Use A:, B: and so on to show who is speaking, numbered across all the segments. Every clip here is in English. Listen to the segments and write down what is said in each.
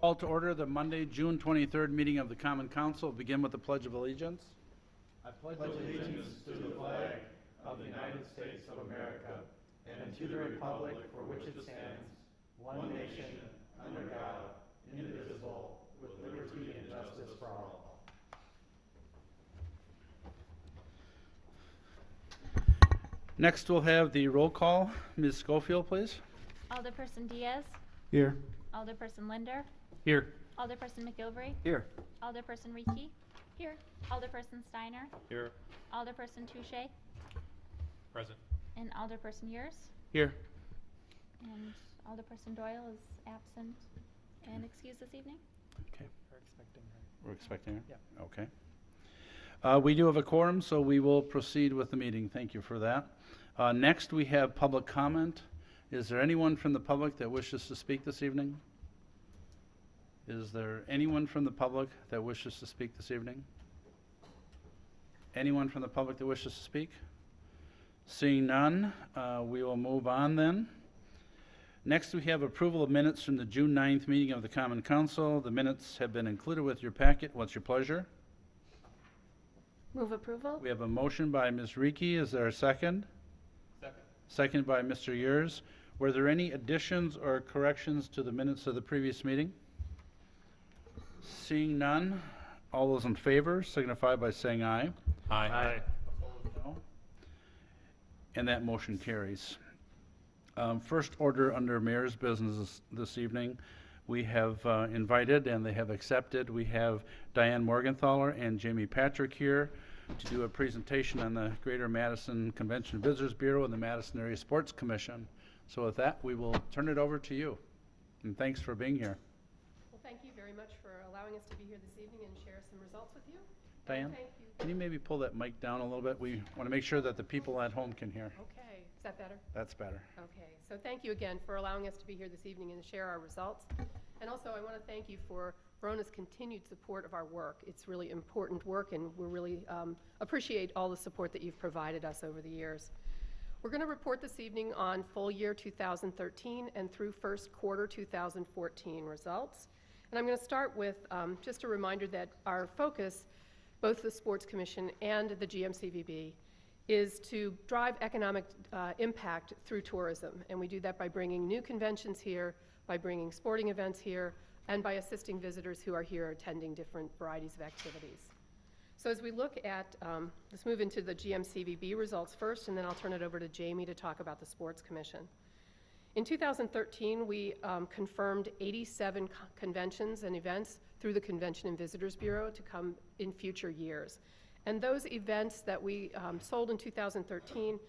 A: Call to order the Monday, June 23rd meeting of the Common Council. Begin with the Pledge of Allegiance. I pledge allegiance to the flag of the United States of America and to the republic for which it stands, one nation, under God, indivisible, with liberty and justice for all. Next, we'll have the roll call. Ms. Schofield, please.
B: Alderperson Diaz.
A: Here.
B: Alderperson Linder.
A: Here.
B: Alderperson McGilvery.
A: Here.
B: Alderperson Reiki. Here. Alderperson Steiner.
C: Here.
B: Alderperson Touche.
C: Present.
B: And Alderperson Yurs.
A: Here.
B: And Alderperson Doyle is absent and excused this evening.
A: Okay.
C: We're expecting her.
A: We're expecting her?
C: Yeah.
A: Okay. We do have a quorum, so we will proceed with the meeting. Thank you for that. Next, we have public comment. Is there anyone from the public that wishes to speak this evening? Is there anyone from the public that wishes to speak this evening? Anyone from the public that wishes to speak? Seeing none, we will move on then. Next, we have approval of minutes from the June 9th meeting of the Common Council. The minutes have been included with your packet. What's your pleasure?
B: Move approval.
A: We have a motion by Ms. Reiki. Is there a second?
C: Second.
A: Second by Mr. Yurs. Were there any additions or corrections to the minutes of the previous meeting? Seeing none, all those in favor signify by saying aye.
C: Aye.
A: Opposed, no. And that motion carries. First order under mayor's business this evening, we have invited and they have accepted. We have Diane Morgenthaler and Jamie Patrick here to do a presentation on the Greater Madison Convention and Visitors Bureau and the Madison Area Sports Commission. So with that, we will turn it over to you. And thanks for being here.
D: Well, thank you very much for allowing us to be here this evening and share some results with you.
A: Diane,
D: And thank you.
A: can you maybe pull that mic down a little bit? We want to make sure that the people at home can hear.
D: Okay, is that better?
A: That's better.
D: Okay, so thank you again for allowing us to be here this evening and share our results. And also, I want to thank you for Verona's continued support of our work. It's really important work, and we really appreciate all the support that you've provided us over the years. We're going to report this evening on full year 2013 and through first quarter 2014 results. And I'm going to start with just a reminder that our focus, both the Sports Commission and the GMCVB, is to drive economic impact through tourism. And we do that by bringing new conventions here, by bringing sporting events here, and by assisting visitors who are here attending different varieties of activities. So as we look at, let's move into the GMCVB results first, and then I'll turn it over to Jamie to talk about the Sports Commission. In 2013, we confirmed 87 conventions and events through the Convention and Visitors Bureau to come in future years. And those events that we sold in 2013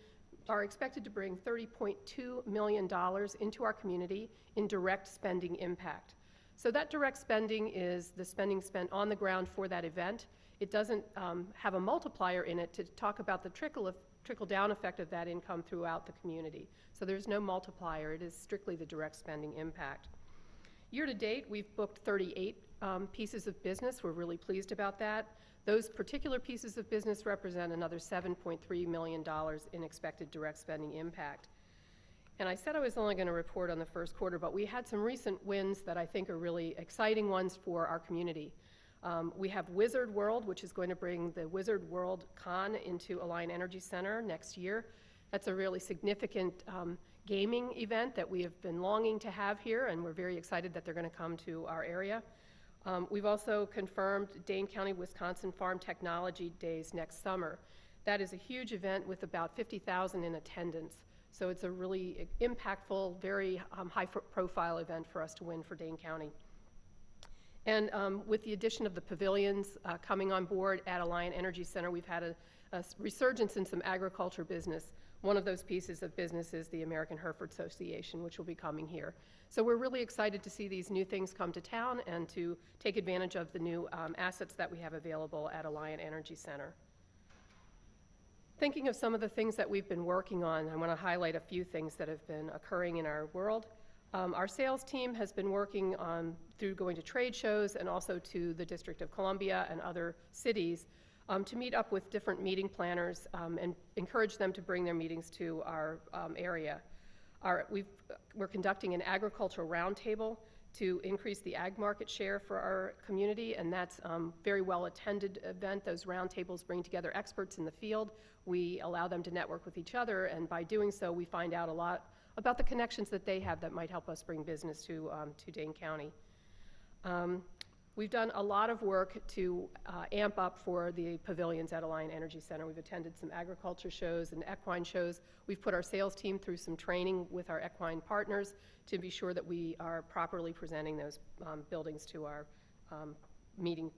D: are expected to bring $30.2 million into our community in direct spending impact. So that direct spending is the spending spent on the ground for that event. It doesn't have a multiplier in it to talk about the trickle-down effect of that income throughout the community. So there's no multiplier. It is strictly the direct spending impact. Year to date, we've booked 38 pieces of business. We're really pleased about that. Those particular pieces of business represent another $7.3 million in expected direct spending impact. And I said I was only going to report on the first quarter, but we had some recent wins that I think are really exciting ones for our community. We have Wizard World, which is going to bring the Wizard World Con into Alliant Energy Center next year. That's a really significant gaming event that we have been longing to have here, and we're very excited that they're going to come to our area. We've also confirmed Dane County, Wisconsin Farm Technology Days next summer. That is a huge event with about 50,000 in attendance. So it's a really impactful, very high-profile event for us to win for Dane County. And with the addition of the pavilions coming on board at Alliant Energy Center, we've had a resurgence in some agriculture business. One of those pieces of business is the American Hereford Association, which will be coming here. So we're really excited to see these new things come to town and to take advantage of the new assets that we have available at Alliant Energy Center. Thinking of some of the things that we've been working on, I want to highlight a few things that have been occurring in our world. Our sales team has been working through going to trade shows and also to the District of Columbia and other cities to meet up with different meeting planners and encourage them to bring their meetings to our area. We're conducting an agricultural roundtable to increase the ag market share for our community, and that's very well-attended event. Those roundtables bring together experts in the field. We allow them to network with each other, and by doing so, we find out a lot about the connections that they have that might help us bring business to Dane County. We've done a lot of work to amp up for the pavilions at Alliant Energy Center. We've attended some agriculture shows and equine shows. We've put our sales team through some training with our equine partners to be sure that we are properly presenting those buildings to our meeting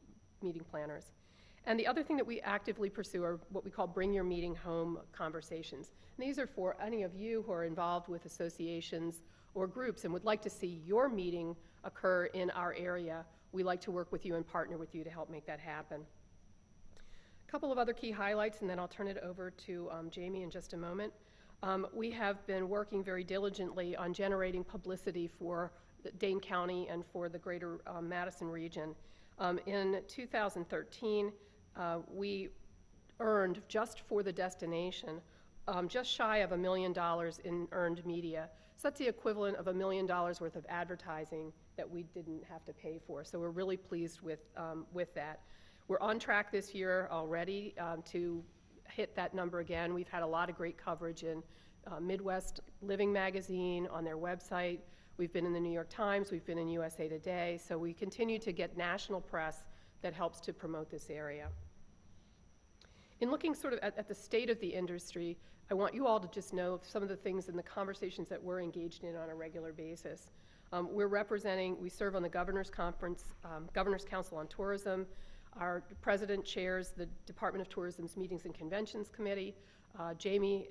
D: planners. And the other thing that we actively pursue are what we call bring your meeting home conversations. And these are for any of you who are involved with associations or groups and would like to see your meeting occur in our area. We like to work with you and partner with you to help make that happen. A couple of other key highlights, and then I'll turn it over to Jamie in just a moment. We have been working very diligently on generating publicity for Dane County and for the greater Madison region. In 2013, we earned, just for the destination, just shy of $1 million in earned media. So that's the equivalent of $1 million worth of advertising that we didn't have to pay for. So we're really pleased with that. We're on track this year already to hit that number again. We've had a lot of great coverage in Midwest Living Magazine, on their website. We've been in the New York Times, we've been in USA Today, so we continue to get national press that helps to promote this area. In looking sort of at the state of the industry, I want you all to just know some of the things in the conversations that we're engaged in on a regular basis. We serve on the Governor's Conference, Governor's Council on Tourism. Our president chairs the Department of Tourism's Meetings and Conventions Committee. Jamie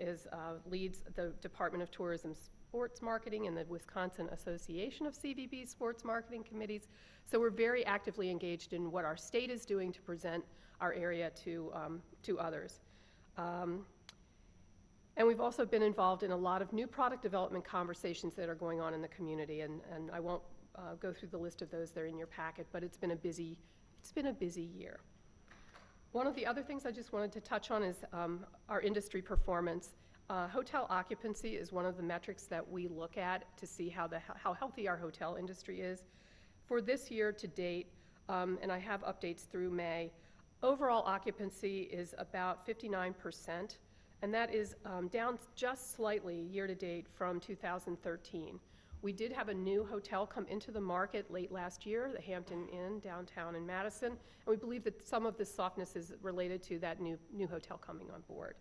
D: leads the Department of Tourism's Sports Marketing and the Wisconsin Association of CVB Sports Marketing Committees. So we're very actively engaged in what our state is doing to present our area to others. And we've also been involved in a lot of new product development conversations that are going on in the community, and I won't go through the list of those. They're in your packet, but it's been a busy year. One of the other things I just wanted to touch on is our industry performance. Hotel occupancy is one of the metrics that we look at to see how healthy our hotel industry is. For this year to date, and I have updates through May, overall occupancy is about 59%, and that is down just slightly year to date from 2013. We did have a new hotel come into the market late last year, the Hampton Inn downtown in Madison, and we believe that some of this softness is related to that new hotel coming on board.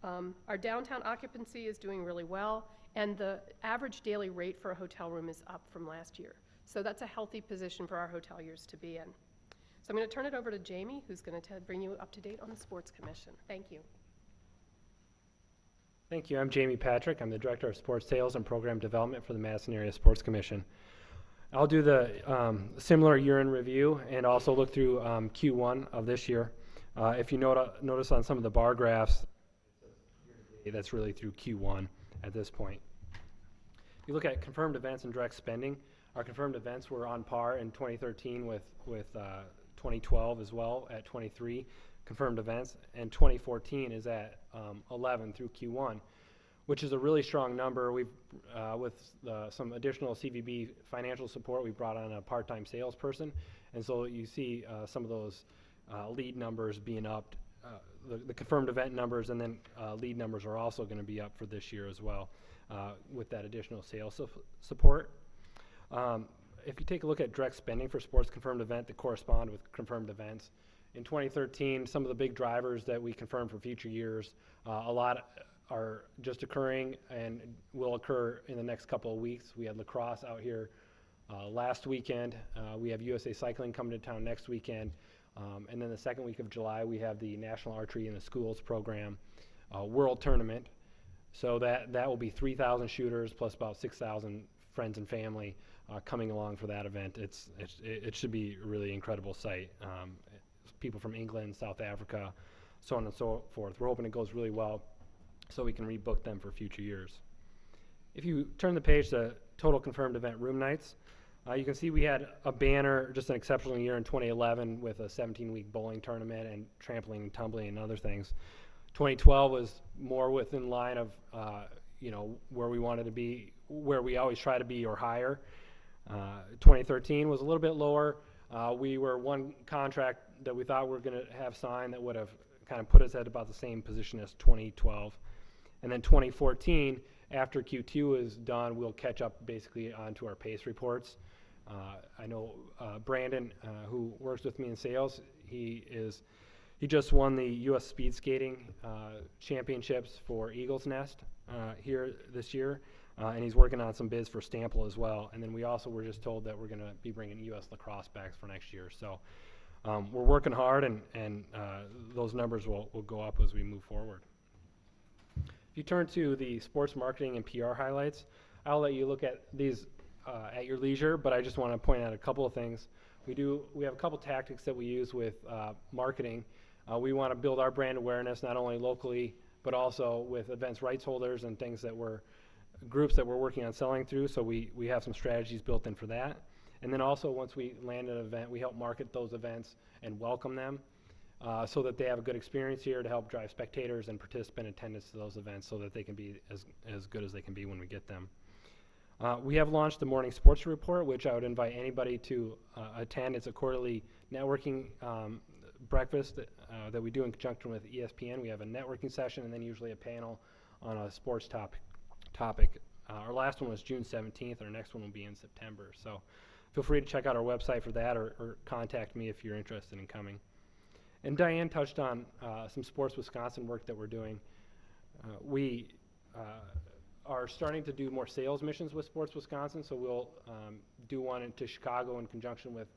D: Our downtown occupancy is doing really well, and the average daily rate for a hotel room is up from last year. So that's a healthy position for our hoteliers to be in. So I'm going to turn it over to Jamie, who's going to bring you up to date on the Sports Commission. Thank you.
E: Thank you. I'm Jamie Patrick. I'm the Director of Sports Sales and Program Development for the Madison Area Sports Commission. I'll do the similar year in review and also look through Q1 of this year. If you notice on some of the bar graphs, that's really through Q1 at this point. If you look at confirmed events and direct spending, our confirmed events were on par in 2013 with 2012 as well at 23 confirmed events, and 2014 is at 11 through Q1, which is a really strong number. We've, with some additional CVB financial support, we brought on a part-time salesperson, and so you see some of those lead numbers being upped. The confirmed event numbers and then lead numbers are also going to be up for this year as well with that additional sales support. If you take a look at direct spending for sports confirmed event that correspond with confirmed events, in 2013, some of the big drivers that we confirmed for future years, a lot are just occurring and will occur in the next couple of weeks. We had lacrosse out here last weekend. We have USA Cycling coming to town next weekend. And then the second week of July, we have the National Archery in the Schools program World Tournament. So that will be 3,000 shooters plus about 6,000 friends and family coming along for that event. It should be a really incredible sight. People from England, South Africa, so on and so forth. We're hoping it goes really well so we can rebook them for future years. If you turn the page to total confirmed event room nights, you can see we had a banner, just an exceptional year in 2011 with a 17-week bowling tournament and trampoline and tumbling and other things. 2012 was more within line of where we wanted to be, where we always try to be or higher. 2013 was a little bit lower. We were one contract that we thought we were going to have signed that would have kind of put us at about the same position as 2012. And then 2014, after Q2 is done, we'll catch up basically onto our pace reports. I know Brandon, who works with me in sales, he just won the U.S. Speed Skating Championships for Eagles Nest here this year, and he's working on some bids for Stample as well. And then we also were just told that we're going to be bringing U.S. lacrosse back for next year. So we're working hard, and those numbers will go up as we move forward. If you turn to the sports marketing and PR highlights, I'll let you look at these at your leisure, but I just want to point out a couple of things. We have a couple tactics that we use with marketing. We want to build our brand awareness not only locally, but also with events rights holders and things that groups that we're working on selling through, so we have some strategies built in for that. And then also once we land an event, we help market those events and welcome them so that they have a good experience here to help drive spectators and participant attendance to those events so that they can be as good as they can be when we get them. We have launched the Morning Sports Report, which I would invite anybody to attend. It's a quarterly networking breakfast that we do in conjunction with ESPN. We have a networking session and then usually a panel on a sports topic. Our last one was June 17th. Our next one will be in September. So feel free to check out our website for that or contact me if you're interested in coming. And Diane touched on some Sports Wisconsin work that we're doing. We are starting to do more sales missions with Sports Wisconsin, so we'll do one into Chicago in conjunction with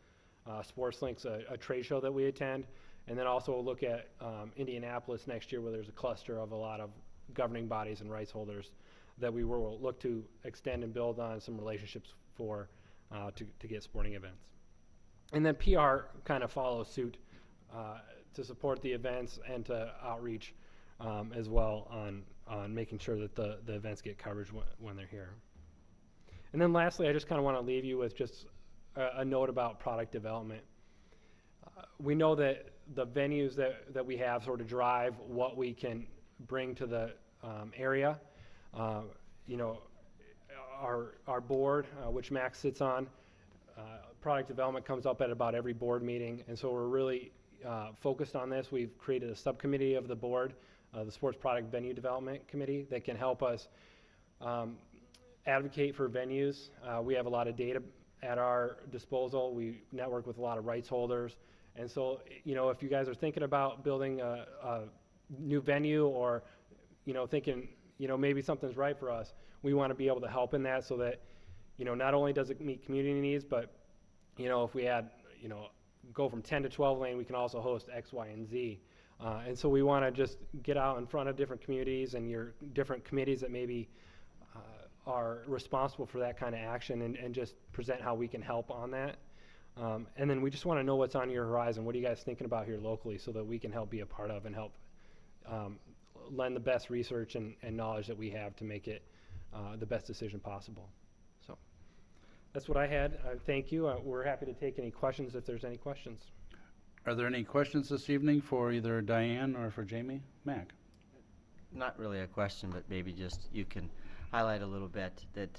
E: SportsLinks, a trade show that we attend, and then also we'll look at Indianapolis next year, where there's a cluster of a lot of governing bodies and rights holders that we will look to extend and build on some relationships for to get sporting events. And then PR kind of follows suit to support the events and to outreach as well on making sure that the events get coverage when they're here. And then lastly, I just kind of want to leave you with just a note about product development. We know that the venues that we have sort of drive what we can bring to the area. You know, our board, which Max sits on, product development comes up at about every board meeting, and so we're really focused on this. We've created a subcommittee of the board, the Sports Product Venue Development Committee, that can help us advocate for venues. We have a lot of data at our disposal. We network with a lot of rights holders. And so, you know, if you guys are thinking about building a new venue or, you know, thinking, you know, maybe something's right for us, we want to be able to help in that so that, you know, not only does it meet community needs, but, you know, if we add, you know, go from 10 to 12 lane, we can also host X, Y, and Z. And so we want to just get out in front of different communities and your different committees that maybe are responsible for that kind of action and just present how we can help on that. And then we just want to know what's on your horizon. What are you guys thinking about here locally so that we can help be a part of and help lend the best research and knowledge that we have to make it the best decision possible. So that's what I had. Thank you. We're happy to take any questions if there's any questions.
A: Are there any questions this evening for either Diane or for Jamie? Mac?
F: Not really a question, but maybe just you can highlight a little bit that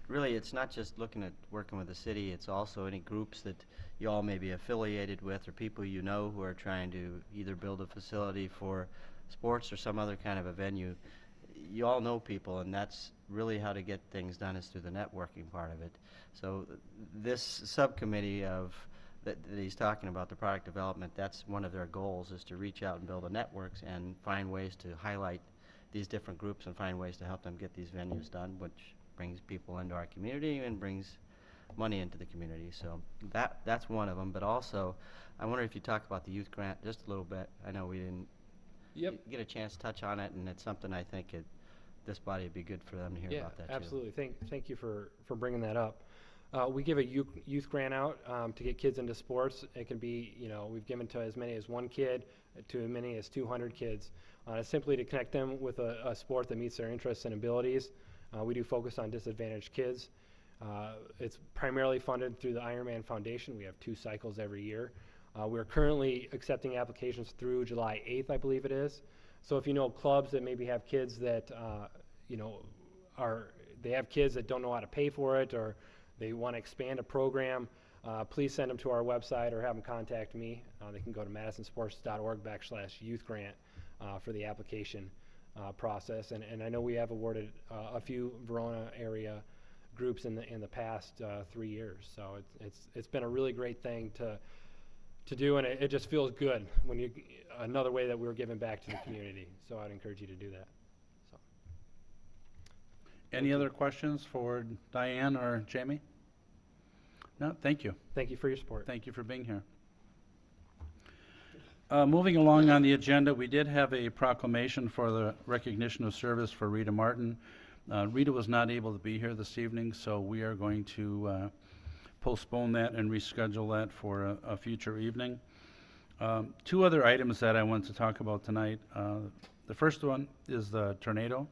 F: really it's not just looking at working with the city, it's also any groups that you all may be affiliated with or people you know who are trying to either build a facility for sports or some other kind of a venue. You all know people, and that's really how to get things done is through the networking part of it. So this subcommittee of that he's talking about, the product development, that's one of their goals, is to reach out and build the networks and find ways to highlight these different groups and find ways to help them get these venues done, which brings people into our community and brings money into the community. So that's one of them. But also, I wonder if you talk about the youth grant just a little bit. I know we didn't get a chance to touch on it, and it's something I think this body would be good for them to hear about that too.
E: Absolutely. Thank you for bringing that up. We give a youth grant out to get kids into sports. It can be, you know, we've given to as many as one kid to as many as 200 kids, simply to connect them with a sport that meets their interests and abilities. We do focus on disadvantaged kids. It's primarily funded through the Ironman Foundation. We have 2 cycles every year. We're currently accepting applications through July 8th, I believe it is. So if you know clubs that maybe have kids that, you know, they have kids that don't know how to pay for it, or they want to expand a program, please send them to our website or have them contact me. They can go to madisonsports.org/youth grant for the application process. And I know we have awarded a few Verona area groups in the past 3 years. So it's been a really great thing to do, and it just feels good when another way that we're giving back to the community. So I'd encourage you to do that. So.
A: Any other questions for Diane or Jamie? No, thank you.
E: Thank you for your support.
A: Thank you for being here. Moving along on the agenda, we did have a proclamation for the recognition of service for Rita Martin. Rita was not able to be here this evening, so we are going to postpone that and reschedule that for a future evening. Two other items that I want to talk about tonight. The first one is the tornado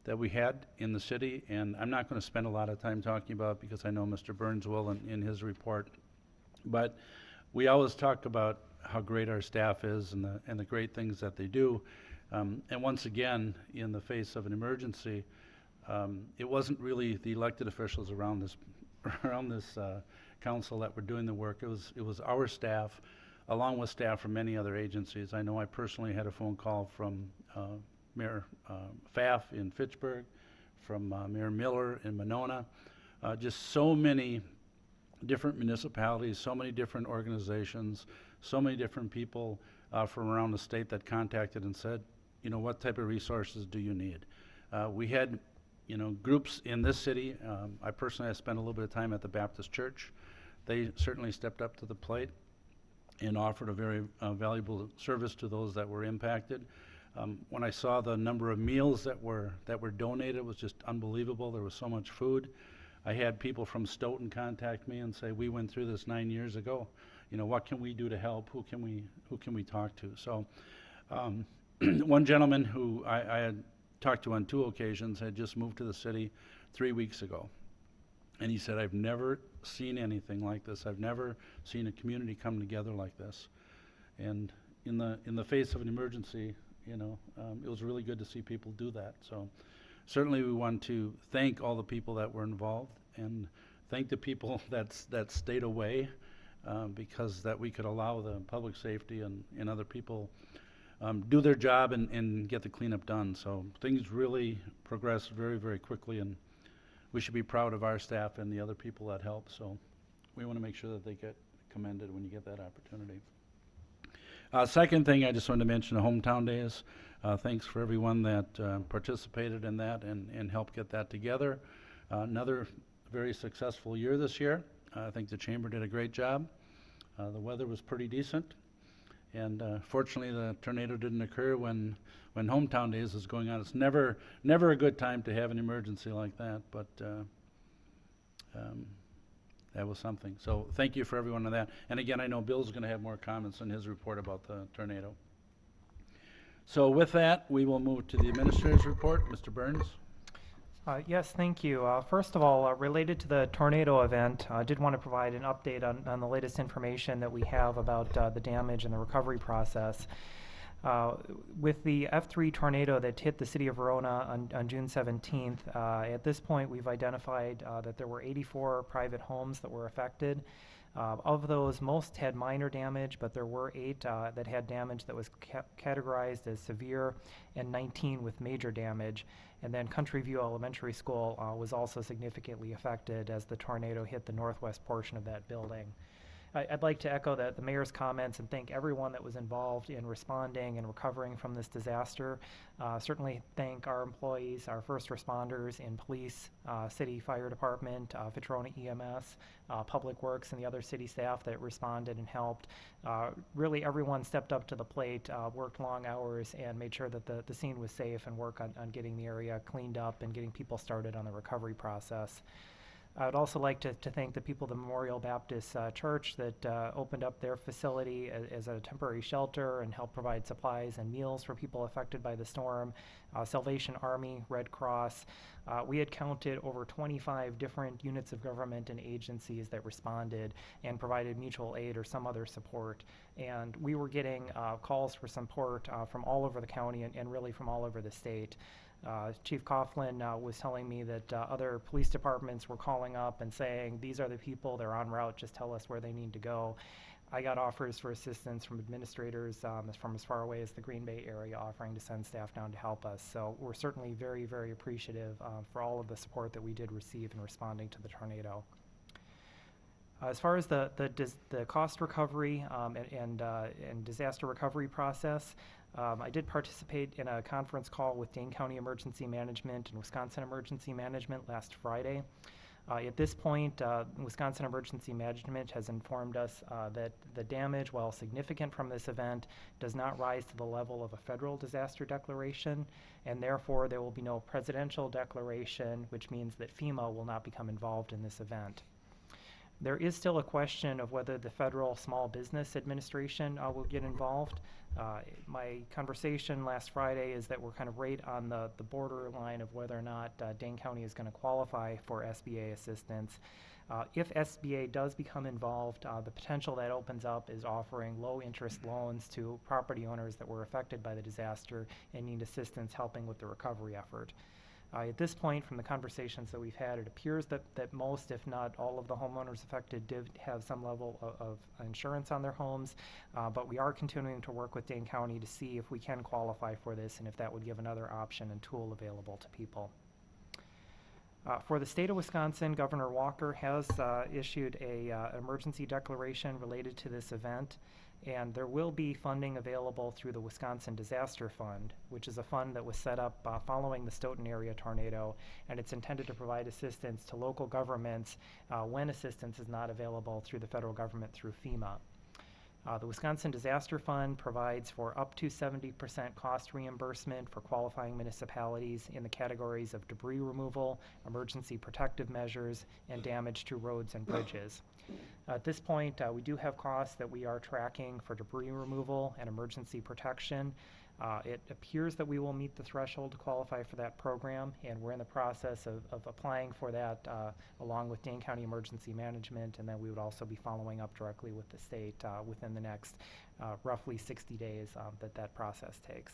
A: that we had in the city, and I'm not going to spend a lot of time talking about it because I know Mr. Burns will in his report. But we always talk about how great our staff is and the great things that they do. And once again, in the face of an emergency, it wasn't really the elected officials around this council that were doing the work. It was our staff, along with staff from many other agencies. I know I personally had a phone call from Mayor Pfaff in Fitchburg, from Mayor Miller in Monona. Just so many different municipalities, so many different organizations, so many different people from around the state that contacted and said, you know, what type of resources do you need? We had, you know, groups in this city. I personally have spent a little bit of time at the Baptist Church. They certainly stepped up to the plate and offered a very valuable service to those that were impacted. When I saw the number of meals that were donated, it was just unbelievable. There was so much food. I had people from Stoughton contact me and say, we went through this 9 years ago. You know, what can we do to help? Who can we talk to? So one gentleman who I had talked to on 2 occasions had just moved to the city 3 weeks ago. And he said, I've never seen anything like this. I've never seen a community come together like this. And in the face of an emergency, you know, it was really good to see people do that. So certainly we want to thank all the people that were involved and thank the people that stayed away because that we could allow the public safety and other people do their job and get the cleanup done. So things really progressed very, very quickly, and we should be proud of our staff and the other people that help. So we want to make sure that they get commended when you get that opportunity. Second thing, I just wanted to mention the Hometown Days. Thanks for everyone that participated in that and helped get that together. Another very successful year this year. I think the Chamber did a great job. The weather was pretty decent. And fortunately, the tornado didn't occur when Hometown Days was going on. It's never a good time to have an emergency like that, but that was something. So thank you for everyone on that. And again, I know Bill's going to have more comments in his report about the tornado. So with that, we will move to the administrator's report. Mr. Burns.
G: Yes, thank you. First of all, related to the tornado event, I did want to provide an update on the latest information that we have about the damage and the recovery process. With the F3 tornado that hit the city of Verona on June 17th, at this point we've identified that there were 84 private homes that were affected. Of those, most had minor damage, but there were 8 that had damage that was categorized as severe and 19 with major damage. And then Country View Elementary School was also significantly affected as the tornado hit the northwest portion of that building. I'd like to echo the mayor's comments and thank everyone that was involved in responding and recovering from this disaster. Certainly thank our employees, our first responders in police, city fire department, Fitrona EMS, Public Works, and the other city staff that responded and helped. Really everyone stepped up to the plate, worked long hours, and made sure that the scene was safe and worked on getting the area cleaned up and getting people started on the recovery process. I would also like to thank the people of the Memorial Baptist Church that opened up their facility as a temporary shelter and helped provide supplies and meals for people affected by the storm. Salvation Army, Red Cross. We had counted over 25 different units of government and agencies that responded and provided mutual aid or some other support. And we were getting calls for support from all over the county and really from all over the state. Chief Coughlin was telling me that other police departments were calling up and saying, these are the people, they're en route, just tell us where they need to go. I got offers for assistance from administrators from as far away as the Green Bay area offering to send staff down to help us. So we're certainly very, very appreciative for all of the support that we did receive in responding to the tornado. As far as the cost recovery and disaster recovery process, I did participate in a conference call with Dane County Emergency Management and Wisconsin Emergency Management last Friday. At this point, Wisconsin Emergency Management has informed us that the damage, while significant from this event, does not rise to the level of a federal disaster declaration, and therefore there will be no presidential declaration, which means that FEMA will not become involved in this event. There is still a question of whether the Federal Small Business Administration will get involved. My conversation last Friday is that we're kind of right on the borderline of whether or not Dane County is going to qualify for SBA assistance. If SBA does become involved, the potential that opens up is offering low-interest loans to property owners that were affected by the disaster and need assistance helping with the recovery effort. At this point, from the conversations that we've had, it appears that most, if not all, of the homeowners affected did have some level of insurance on their homes, but we are continuing to work with Dane County to see if we can qualify for this and if that would give another option and tool available to people. For the state of Wisconsin, Governor Walker has issued a emergency declaration related to this event, and there will be funding available through the Wisconsin Disaster Fund, which is a fund that was set up following the Stoughton area tornado, and it's intended to provide assistance to local governments when assistance is not available through the federal government through FEMA. The Wisconsin Disaster Fund provides for up to 70% cost reimbursement for qualifying municipalities in the categories of debris removal, emergency protective measures, and damage to roads and bridges. At this point, we do have costs that we are tracking for debris removal and emergency protection. It appears that we will meet the threshold to qualify for that program, and we're in the process of applying for that along with Dane County Emergency Management, and then we would also be following up directly with the state within the next roughly 60 days that process takes.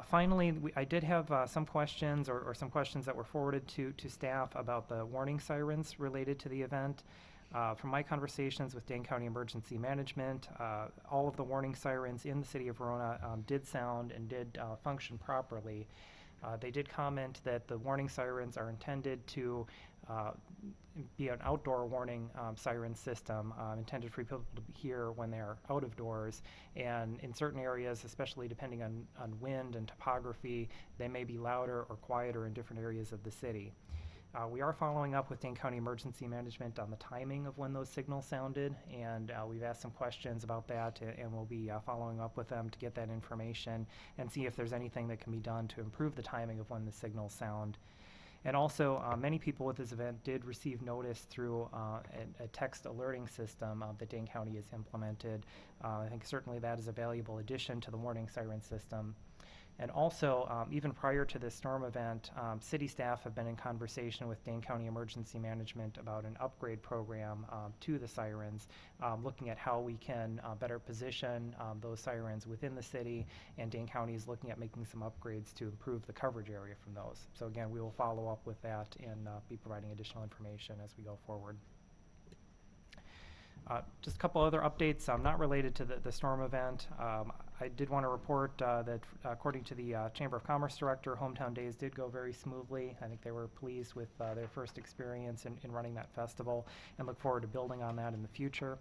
G: Finally, I did have some questions or some questions that were forwarded to staff about the warning sirens related to the event. From my conversations with Dane County Emergency Management, all of the warning sirens in the city of Verona did sound and did function properly. They did comment that the warning sirens are intended to be an outdoor warning siren system intended for people to hear when they're out of doors, and in certain areas, especially depending on wind and topography, they may be louder or quieter in different areas of the city. We are following up with Dane County Emergency Management on the timing of when those signals sounded, and we've asked some questions about that, and we'll be following up with them to get that information and see if there's anything that can be done to improve the timing of when the signals sound. And also, many people with this event did receive notice through a text alerting system that Dane County has implemented. I think certainly that is a valuable addition to the warning siren system. And also, even prior to this storm event, city staff have been in conversation with Dane County Emergency Management about an upgrade program to the sirens, looking at how we can better position those sirens within the city, and Dane County is looking at making some upgrades to improve the coverage area from those. So again, we will follow up with that and be providing additional information as we go forward. Just a couple other updates not related to the storm event. I did want to report that according to the Chamber of Commerce Director, Hometown Days did go very smoothly. I think they were pleased with their first experience in running that festival and look forward to building on that in the future.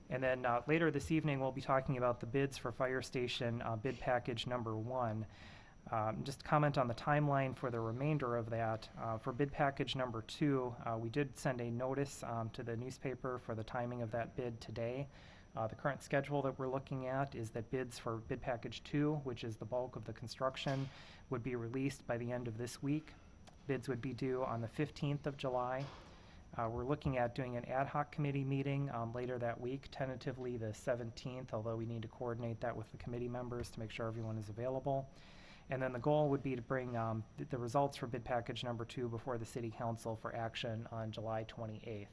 G: And then later this evening, we'll be talking about the bids for Fire Station bid package number 1. Just to comment on the timeline for the remainder of that. For bid package number 2, we did send a notice to the newspaper for the timing of that bid today. The current schedule that we're looking at is that bids for bid package 2, which is the bulk of the construction, would be released by the end of this week. Bids would be due on the 15th of July. We're looking at doing an ad hoc committee meeting later that week, tentatively the 17th, although we need to coordinate that with the committee members to make sure everyone is available. And then the goal would be to bring the results for bid package number 2 before the City Council for action on July 28th.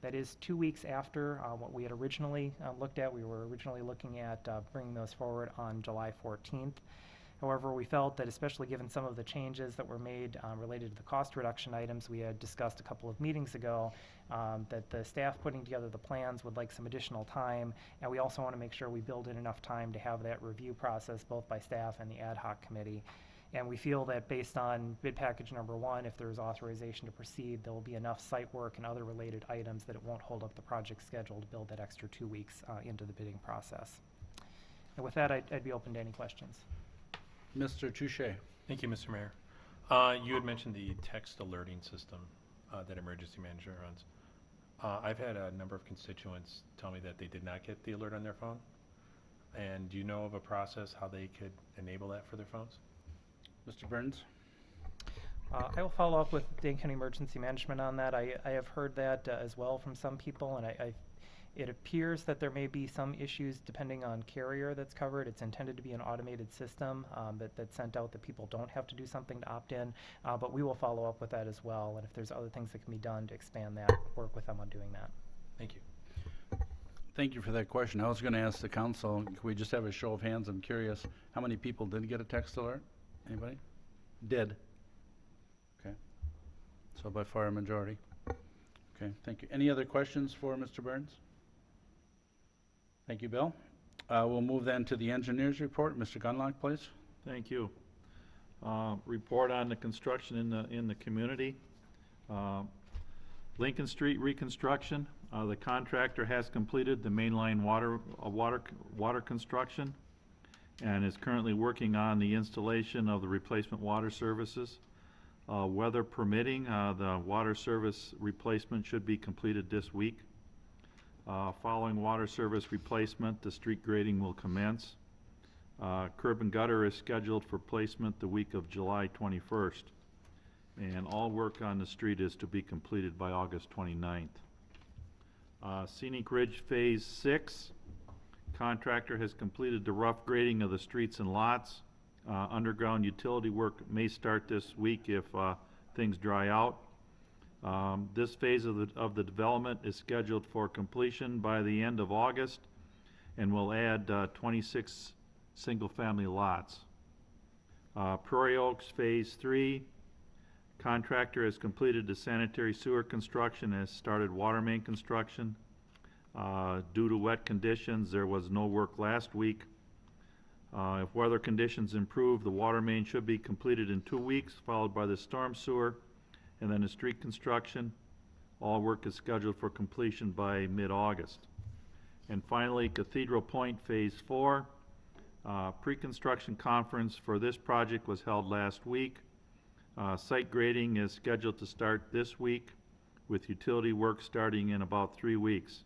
G: That is 2 weeks after what we had originally looked at. We were originally looking at bringing those forward on July 14th. However, we felt that especially given some of the changes that were made related to the cost reduction items we had discussed a couple of meetings ago, that the staff putting together the plans would like some additional time, and we also want to make sure we build in enough time to have that review process both by staff and the ad hoc committee. And we feel that based on bid package number 1, if there's authorization to proceed, there will be enough site work and other related items that it won't hold up the project schedule to build that extra 2 weeks into the bidding process. And with that, I'd be open to any questions.
A: Mr. Touche.
C: Thank you, Mr. Mayor. You had mentioned the text alerting system that emergency manager runs. I've had a number of constituents tell me that they did not get the alert on their phone. And do you know of a process how they could enable that for their phones?
A: Mr. Burns.
G: I will follow up with Dane County Emergency Management on that. I have heard that as well from some people, and it appears that there may be some issues depending on carrier that's covered. It's intended to be an automated system that's sent out that people don't have to do something to opt in, but we will follow up with that as well, and if there's other things that can be done to expand that, work with them on doing that.
C: Thank you.
A: Thank you for that question. I was going to ask the council, could we just have a show of hands? I'm curious, how many people did get a text alert? Anybody? Did? Okay. So by far a majority. Okay, thank you. Any other questions for Mr. Burns? Thank you, Bill. We'll move then to the engineer's report. Mr. Gunlock, please.
H: Thank you. Report on the construction in the community. Lincoln Street reconstruction. The contractor has completed the mainline water construction and is currently working on the installation of the replacement water services. Weather permitting, the water service replacement should be completed this week. Following water service replacement, the street grading will commence. Curb and gutter is scheduled for placement the week of July 21st. And all work on the street is to be completed by August 29th. Scenic Ridge Phase 6. Contractor has completed the rough grading of the streets and lots. Underground utility work may start this week if things dry out. This phase of the development is scheduled for completion by the end of August and will add 26 single-family lots. Prairie Oaks Phase 3. Contractor has completed the sanitary sewer construction and has started water main construction. Due to wet conditions, there was no work last week. If weather conditions improve, the water main should be completed in 2 weeks, followed by the storm sewer, and then the street construction. All work is scheduled for completion by mid-August. And finally, Cathedral Point Phase 4. Pre-construction conference for this project was held last week. Site grading is scheduled to start this week, with utility work starting in about 3 weeks.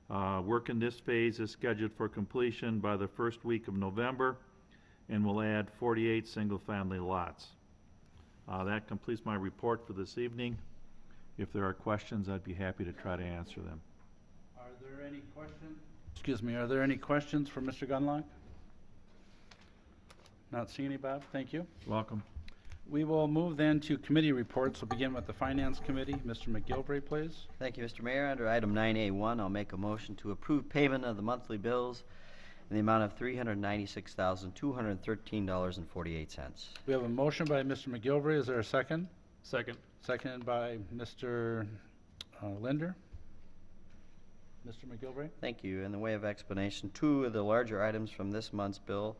H: Work in this phase is scheduled for completion by the first week of November and will add 48 single-family lots. That completes my report for this evening. If there are questions, I'd be happy to try to answer them.
A: Are there any questions? Excuse me, are there any questions for Mr. Gunlock? Not seeing any, Bob. Thank you.
H: Welcome.
A: We will move then to committee reports. We'll begin with the Finance Committee. Mr. McGilvray, please.
F: Thank you, Mr. Mayor. Under item 9A1, I'll make a motion to approve payment of the monthly bills in the amount of $396,213.48.
A: We have a motion by Mr. McGilvray. Is there a second?
C: Second.
A: Seconded by Mr. Linder. Mr. McGilvray?
F: Thank you. In the way of explanation, 2 of the larger items from this month's bills,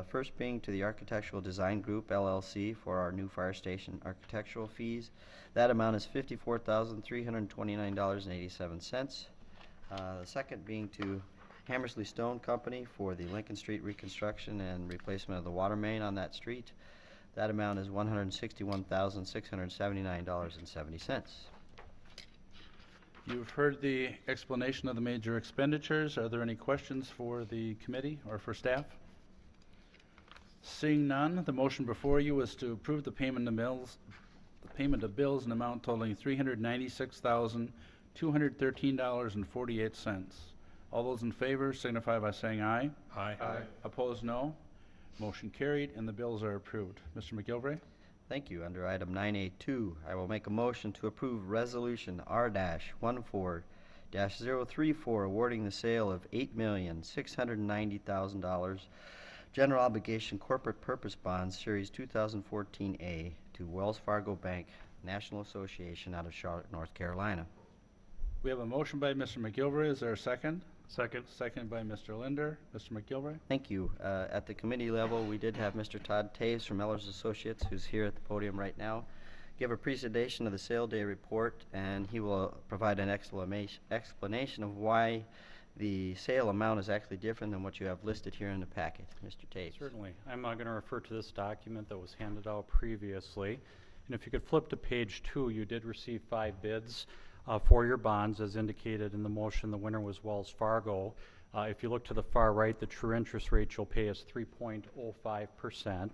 F: first being to the Architectural Design Group, LLC, for our new fire station architectural fees. That amount is $54,329.87. The second being to Hammersley Stone Company for the Lincoln Street reconstruction and replacement of the water main on that street. That amount is $161,679.70.
A: You've heard the explanation of the major expenditures. Are there any questions for the committee or for staff? Seeing none, the motion before you is to approve the payment of bills in amount totaling $396,213.48. All those in favor signify by saying aye.
C: Aye.
A: Opposed, no. Motion carried, and the bills are approved. Mr. McGilvray?
F: Thank you. Under item 9A2, I will make a motion to approve Resolution R-14-034 awarding the sale of $8,690,000 general obligation corporate purpose bonds, Series 2014A, to Wells Fargo Bank National Association out of Charlotte, North Carolina.
A: We have a motion by Mr. McGilvray. Is there a second?
C: Second.
A: Second by Mr. Linder. Mr. McGilvray?
F: Thank you. At the committee level, we did have Mr. Todd Taves from Mellors Associates, who's here at the podium right now, give a presentation of the sale day report, and he will provide an explanation of why the sale amount is actually different than what you have listed here in the packet. Mr. Taves.
I: Certainly. I'm going to refer to this document that was handed out previously. And if you could flip to page 2, you did receive 5 bids for your bonds. As indicated in the motion, the winner was Wells Fargo. If you look to the far right, the true interest rate you'll pay is 3.05%.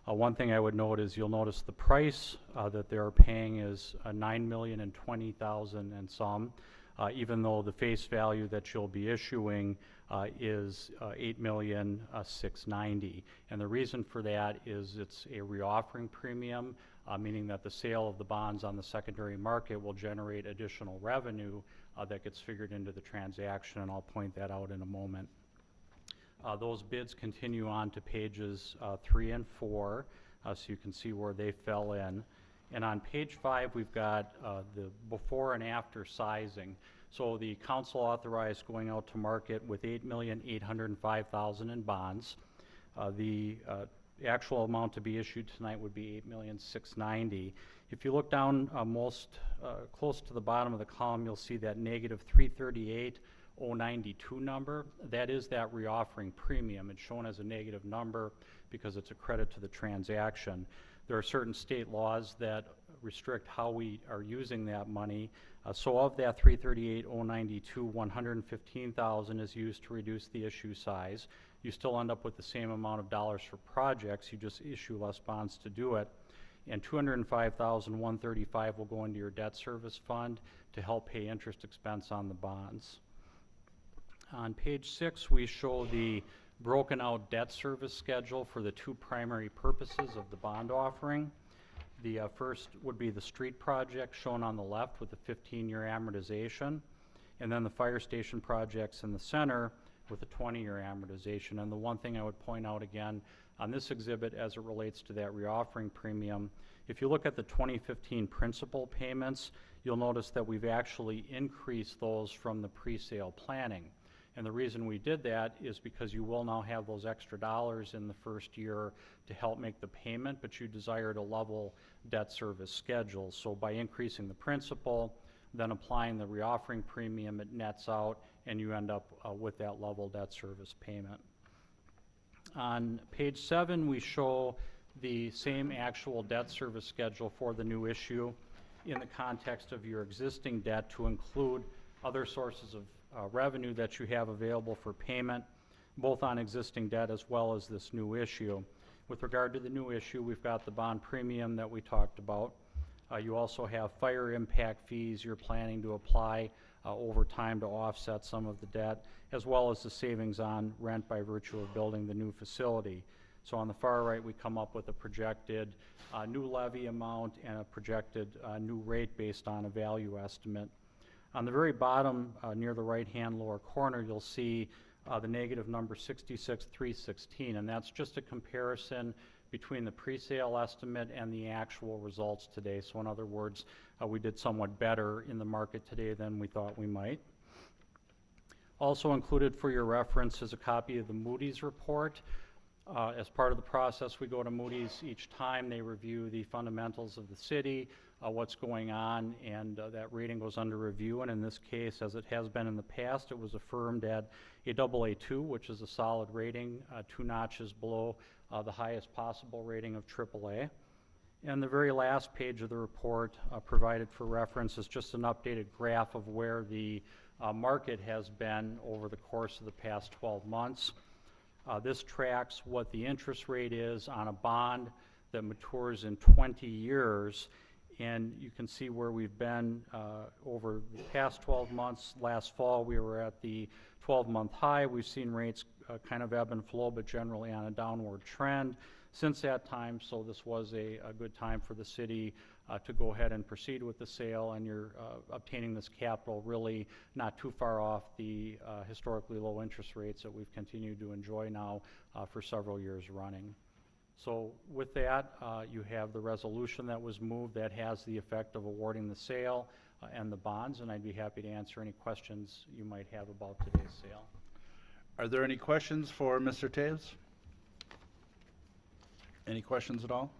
I: One thing I would note is you'll notice the price that they're paying is $9,020,000 and some, even though the face value that you'll be issuing is $8,690,000. And the reason for that is it's a reoffering premium, meaning that the sale of the bonds on the secondary market will generate additional revenue that gets figured into the transaction, and I'll point that out in a moment. Those bids continue on to pages 3 and 4, so you can see where they fell in. And on page 5, we've got the before and after sizing. So the council authorized going out to market with $8,805,000 in bonds. The actual amount to be issued tonight would be $8,690,000. If you look down most close to the bottom of the column, you'll see that negative $338,092 number. That is that reoffering premium. It's shown as a negative number because it's a credit to the transaction. There are certain state laws that restrict how we are using that money. So of that $338,092, $115,000 is used to reduce the issue size. You still end up with the same amount of dollars for projects. You just issue less bonds to do it. And $205,135 will go into your debt service fund to help pay interest expense on the bonds. On page 6, we show the broken out debt service schedule for the 2 primary purposes of the bond offering. The first would be the street project shown on the left with a 15-year amortization, and then the fire station projects in the center with a 20-year amortization. And the one thing I would point out again on this exhibit as it relates to that reoffering premium, if you look at the 2015 principal payments, you'll notice that we've actually increased those from the pre-sale planning. And the reason we did that is because you will now have those extra dollars in the first year to help make the payment, but you desired a level debt service schedule. So by increasing the principal, then applying the reoffering premium, it nets out, and you end up with that level debt service payment. On page 7, we show the same actual debt service schedule for the new issue in the context of your existing debt to include other sources of revenue that you have available for payment, both on existing debt as well as this new issue. With regard to the new issue, we've got the bond premium that we talked about. You also have fire impact fees you're planning to apply over time to offset some of the debt, as well as the savings on rent by virtue of building the new facility. So on the far right, we come up with a projected new levy amount and a projected new rate based on a value estimate. On the very bottom, near the right-hand lower corner, you'll see the negative number 66,316, and that's just a comparison between the pre-sale estimate and the actual results today. So in other words, we did somewhat better in the market today than we thought we might. Also included for your reference is a copy of the Moody's report. As part of the process, we go to Moody's each time. They review the fundamentals of the city, what's going on, and that rating goes under review. And in this case, as it has been in the past, it was affirmed at a AA2, which is a solid rating, 2 notches below the highest possible rating of AAA. And the very last page of the report provided for reference is just an updated graph of where the market has been over the course of the past 12 months. This tracks what the interest rate is on a bond that matures in 20 years, and you can see where we've been over the past 12 months. Last fall, we were at the 12-month high. We've seen rates kind of ebb and flow, but generally on a downward trend since that time, so this was a good time for the city to go ahead and proceed with the sale, and you're obtaining this capital really not too far off the historically low interest rates that we've continued to enjoy now for several years running. So with that, you have the resolution that was moved that has the effect of awarding the sale and the bonds, and I'd be happy to answer any questions you might have about today's sale.
A: Are there any questions for Mr. Taves? Any questions at all?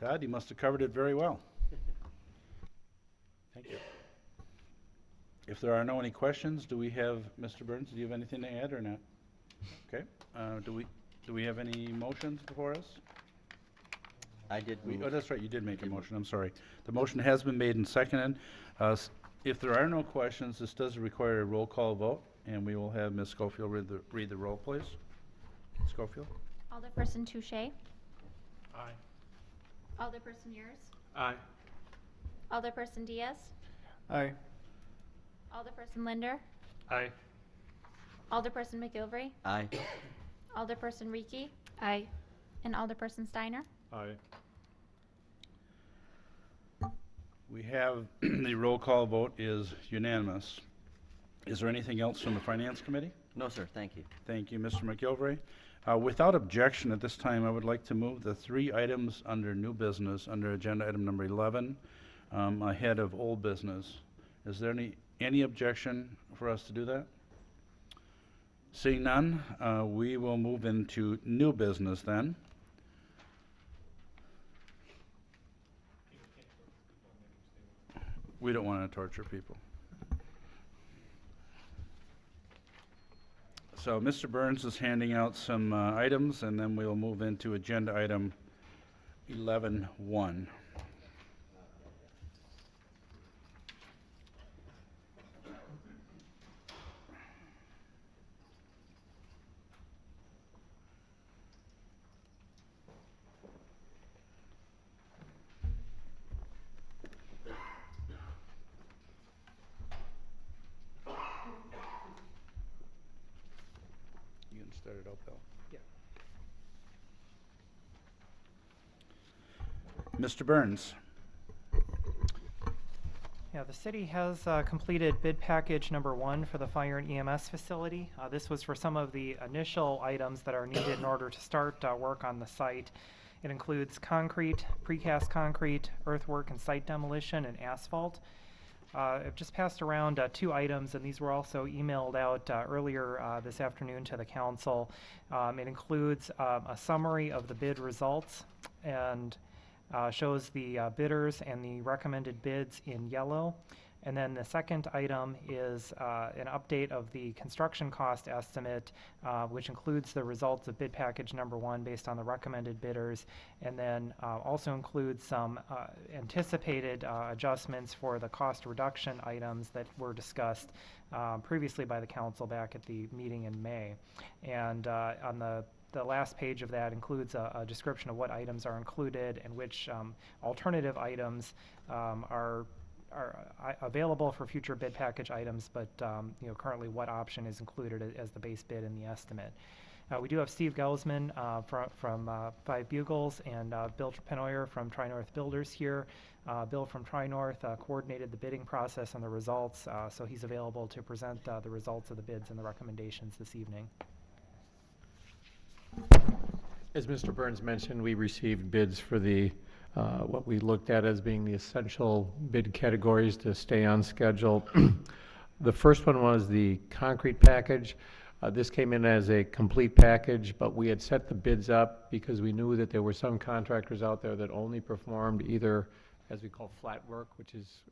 A: Todd, you must have covered it very well.
I: Thank you.
A: If there are no any questions, do we have, Mr. Burns, do you have anything to add or not? Okay, do we have any motions before us?
F: I did move.
A: Oh, that's right, you did make a motion, I'm sorry. The motion has been made and seconded. If there are no questions, this does require a roll call vote, and we will have Ms. Schofield read the roll, please. Schofield?
B: Alderperson Touche.
C: Aye.
B: Alderperson Yurs.
C: Aye.
B: Alderperson Diaz.
E: Aye.
B: Alderperson Linder.
E: Aye.
B: Alderperson McGilvery.
F: Aye.
B: Alderperson Reekie. Aye. And Alderperson Steiner.
H: Aye.
A: We have, the roll call vote is unanimous. Is there anything else from the Finance Committee?
F: No, sir, thank you.
A: Thank you, Mr. McGilvery. Without objection at this time, I would like to move the 3 items under new business, under agenda item number 11, ahead of old business. Is there any objection for us to do that? Seeing none, we will move into new business then. We don't want to torture people. So Mr. Burns is handing out some items, and then we'll move into agenda item 11.1. You can start it out, Bill.
G: Yeah.
A: Mr. Burns.
G: Yeah, the city has completed bid package number 1 for the fire and EMS facility. This was for some of the initial items that are needed in order to start work on the site. It includes concrete, precast concrete, earthwork and site demolition, and asphalt. I've just passed around 2 items, and these were also emailed out earlier this afternoon to the council. It includes a summary of the bid results and shows the bidders and the recommended bids in yellow. And then the second item is an update of the construction cost estimate, which includes the results of bid package number 1 based on the recommended bidders, and then also includes some anticipated adjustments for the cost reduction items that were discussed previously by the council back at the meeting in May. And on the last page of that includes a description of what items are included and which alternative items are available for future bid package items, but currently what option is included as the base bid in the estimate. We do have Steve Gelsman from Five Bugles and Bill Penoyer from Tri-North Builders here. Bill from Tri-North coordinated the bidding process and the results, so he's available to present the results of the bids and the recommendations this evening.
J: As Mr. Burns mentioned, we received bids for the what we looked at as being the essential bid categories to stay on schedule. The first one was the concrete package. This came in as a complete package, but we had set the bids up because we knew that there were some contractors out there that only performed either, as we call, flat work, which is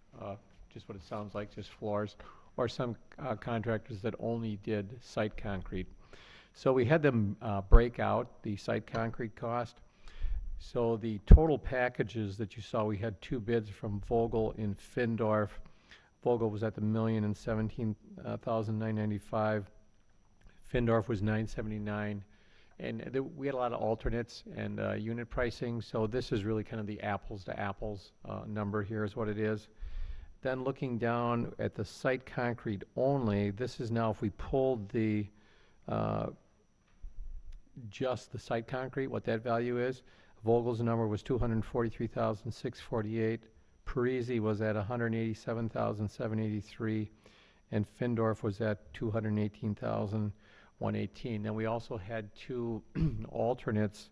J: just what it sounds like, just floors, or some contractors that only did site concrete. So we had them break out the site concrete cost. So the total packages that you saw, we had 2 bids from Vogel in Findorf. Vogel was at the $1,017,995. Findorf was $979, and we had a lot of alternates and unit pricing. So this is really kind of the apples to apples number here is what it is. Then looking down at the site concrete only, this is now if we pulled the just the site concrete, what that value is. Vogel's number was 243,648. Parisi was at 187,783, and Findorf was at 218,118. Then we also had two alternates.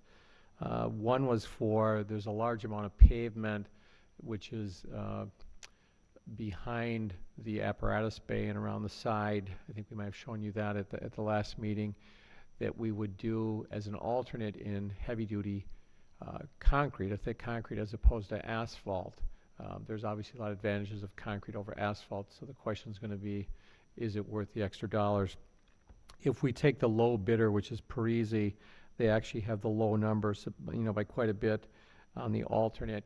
J: One was for, there's a large amount of pavement which is behind the apparatus bay and around the side. I think we might have shown you that at the last meeting, that we would do as an alternate in heavy-duty concrete, a thick concrete, as opposed to asphalt. There's obviously a lot of advantages of concrete over asphalt, so the question is going to be, is it worth the extra dollars? If we take the low bidder, which is Parisi, they actually have the low numbers, by quite a bit on the alternate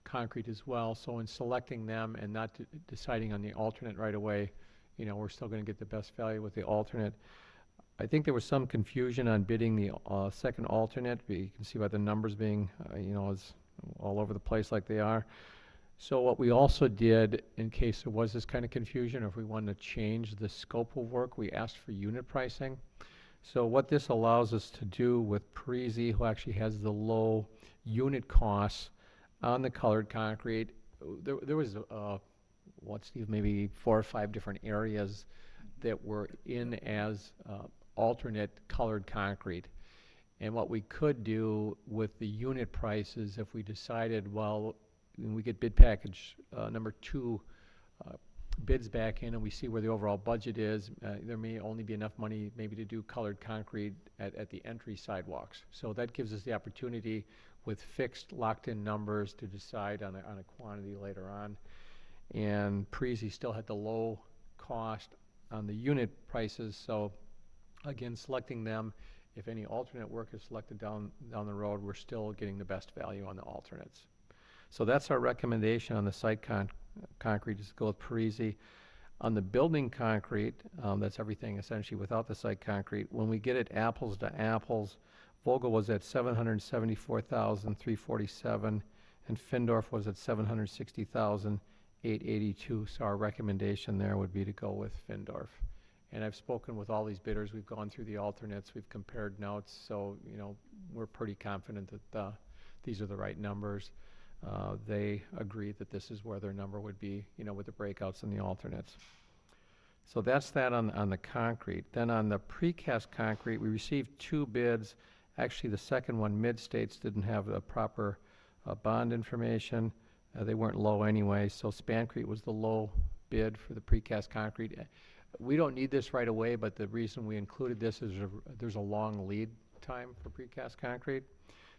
J: concrete as well. So in selecting them and not deciding on the alternate right away, we're still going to get the best value with the alternate. I think there was some confusion on bidding the second alternate. You can see by the numbers being, is all over the place like they are. So what we also did, in case there was this kind of confusion, or if we wanted to change the scope of work, we asked for unit pricing. So what this allows us to do with Parisi, who actually has the low unit costs on the colored concrete, there was, Steve, maybe 4 or 5 different areas that were in as alternate colored concrete. And what we could do with the unit prices, if we decided, well, when we get bid package number 2 bids back in and we see where the overall budget is, there may only be enough money maybe to do colored concrete at the entry sidewalks. So that gives us the opportunity with fixed locked-in numbers to decide on a quantity later on. And Parisi still had the low cost on the unit prices, so again, selecting them, if any alternate work is selected down the road, we're still getting the best value on the alternates. So that's our recommendation on the site concrete, is to go with Parisi. On the building concrete, that's everything essentially without the site concrete. When we get it apples to apples, Vogel was at 774,347, and Findorf was at 760,882. So our recommendation there would be to go with Findorf. And I've spoken with all these bidders. We've gone through the alternates. We've compared notes. So, we're pretty confident that these are the right numbers. They agree that this is where their number would be, with the breakouts and the alternates. So that's that on the concrete. Then on the precast concrete, we received 2 bids. Actually, the second one, Mid-States, didn't have the proper bond information. They weren't low anyway, so Spancrete was the low bid for the precast concrete. We don't need this right away, but the reason we included this is there's a long lead time for precast concrete.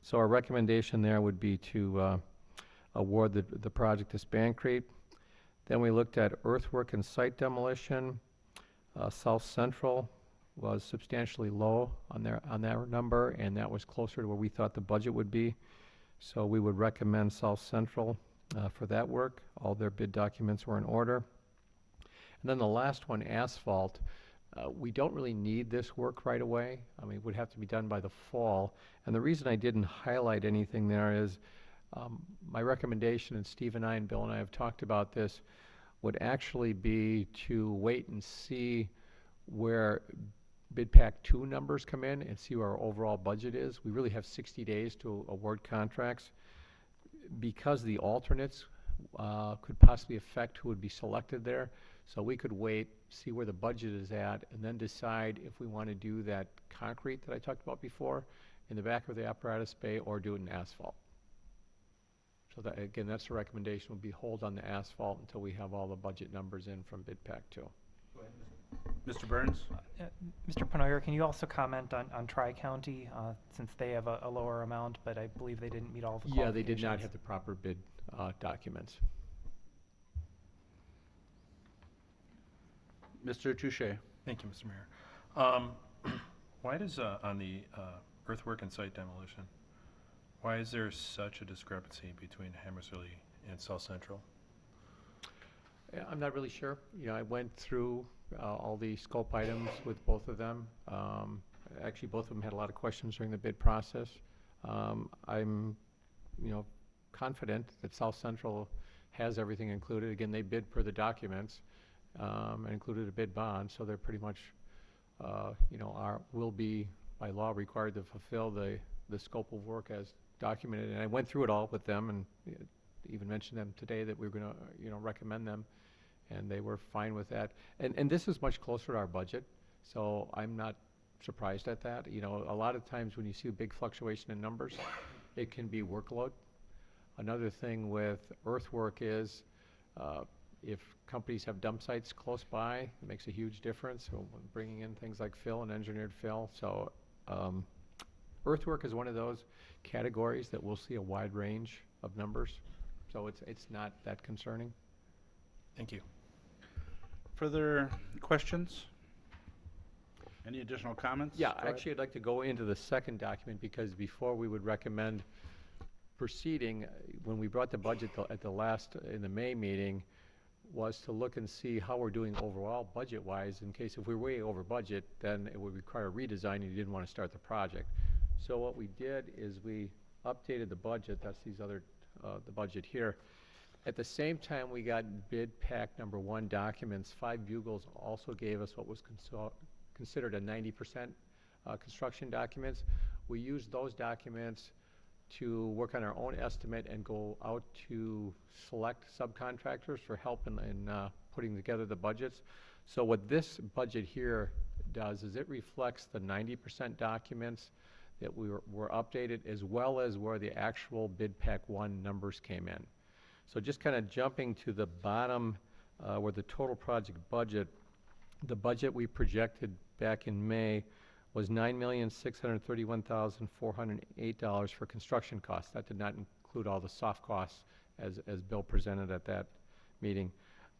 J: So our recommendation there would be to award the project to Spancrete. Then we looked at earthwork and site demolition. South Central was substantially low on their number, and that was closer to where we thought the budget would be. So we would recommend South Central for that work. All their bid documents were in order. And then the last one, asphalt. We don't really need this work right away. I mean, it would have to be done by the fall. And the reason I didn't highlight anything there is my recommendation, and Steve and I and Bill and I have talked about this, would actually be to wait and see where Bid Pack 2 numbers come in and see where our overall budget is. We really have 60 days to award contracts. Because the alternates could possibly affect who would be selected there, so we could wait, see where the budget is at, and then decide if we want to do that concrete that I talked about before in the back of the apparatus bay or do it in asphalt. So that, again, that's the recommendation, would be hold on the asphalt until we have all the budget numbers in from Bid Pack 2.
A: Mr. Burns?
G: Mr. Penoyer, can you also comment on Tri-County, since they have a lower amount, but I believe they didn't meet all the
J: Yeah, they did not
G: qualifications?
J: have the proper bid documents.
A: Mr. Touche?
C: Thank you, Mr. Mayor. Why does, on the earthwork and site demolition, why is there such a discrepancy between Hammersley and South Central?
J: Yeah, I'm not really sure. I went through all the scope items with both of them. Actually, both of them had a lot of questions during the bid process. I'm, confident that South Central has everything included. Again, they bid per the documents and included a bid bond, so they're pretty much, will be by law required to fulfill the scope of work as documented, and I went through it all with them, and even mentioned them today that we were gonna, recommend them, and they were fine with that. And this is much closer to our budget, so I'm not surprised at that. A lot of times when you see a big fluctuation in numbers, it can be workload. Another thing with earthwork is, if companies have dump sites close by, it makes a huge difference. So when bringing in things like fill and engineered fill. So earthwork is one of those categories that we'll see a wide range of numbers. So it's not that concerning.
C: Thank you.
A: Further questions? Any additional comments?
J: Yeah,
A: Go ahead.
J: actually, I'd like to go into the second document because before we would recommend proceeding, when we brought the budget at the last, in the May meeting, was to look and see how we're doing overall budget-wise, in case if we're way over budget, then it would require redesign and you didn't want to start the project. So what we did is we updated the budget, that's these other, the budget here. At the same time we got bid pack number 1 documents, 5 Bugles also gave us what was considered a 90% construction documents. We used those documents to work on our own estimate and go out to select subcontractors for help in putting together the budgets. So what this budget here does is it reflects the 90% documents that were updated, as well as where the actual bid pack 1 numbers came in. So just kind of jumping to the bottom where the total project budget, the budget we projected back in May was $9,631,408 for construction costs. That did not include all the soft costs as Bill presented at that meeting.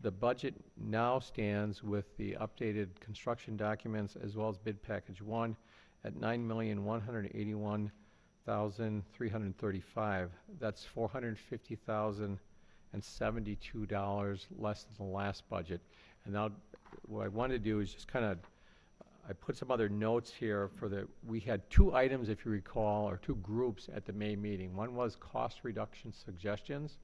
J: The budget now stands with the updated construction documents as well as bid package 1 at $9,181,335. That's $450,072 less than the last budget. And now what I want to do is just kind of, I put some other notes here we had 2 items, if you recall, or 2 groups at the May meeting. One was cost reduction suggestions,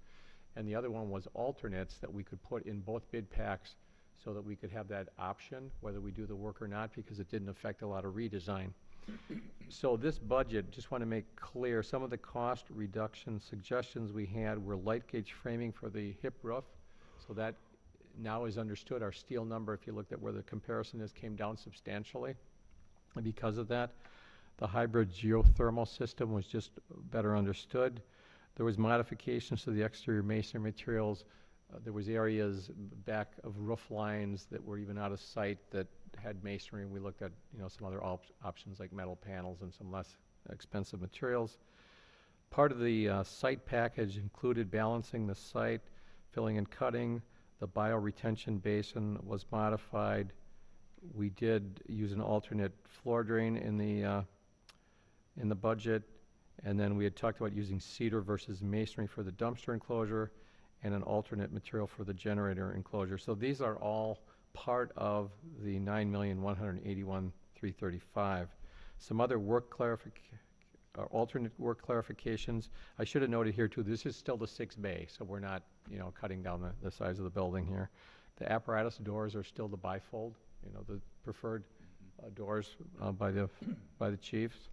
J: and the other one was alternates that we could put in both bid packs so that we could have that option, whether we do the work or not, because it didn't affect a lot of redesign. So this budget, just want to make clear, some of the cost reduction suggestions we had were light gauge framing for the hip roof. So that now is understood. Our steel number, if you looked at where the comparison is, came down substantially. And because of that, the hybrid geothermal system was just better understood. There was modifications to the exterior masonry materials. There was areas back of roof lines that were even out of sight that had masonry. We looked at some other options like metal panels and some less expensive materials. Part of the site package included balancing the site, filling and cutting. The bioretention basin was modified. We did use an alternate floor drain in the budget, and then we had talked about using cedar versus masonry for the dumpster enclosure and an alternate material for the generator enclosure. So these are all part of the $9,181,335. Some other work alternate work clarifications. I should have noted here too, this is still the 6 bay, so we're not, cutting down the size of the building here. The apparatus doors are still the bifold, the preferred doors by the chiefs.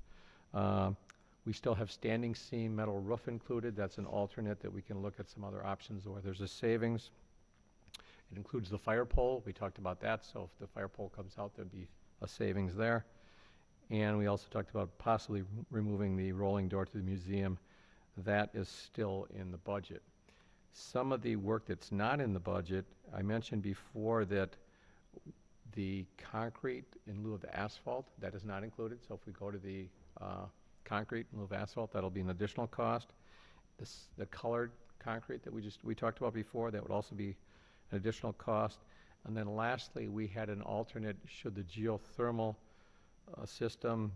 J: We still have standing seam metal roof included. That's an alternate that we can look at some other options where there's a savings. It includes the fire pole. We talked about that, so if the fire pole comes out, there'd be a savings there. And we also talked about possibly removing the rolling door to the museum. That is still in the budget. Some of the work that's not in the budget, I mentioned before that the concrete in lieu of the asphalt, that is not included. So if we go to the concrete in lieu of asphalt, that'll be an additional cost. The colored concrete that we talked about before, that would also be an additional cost. And then lastly, we had an alternate should the geothermal system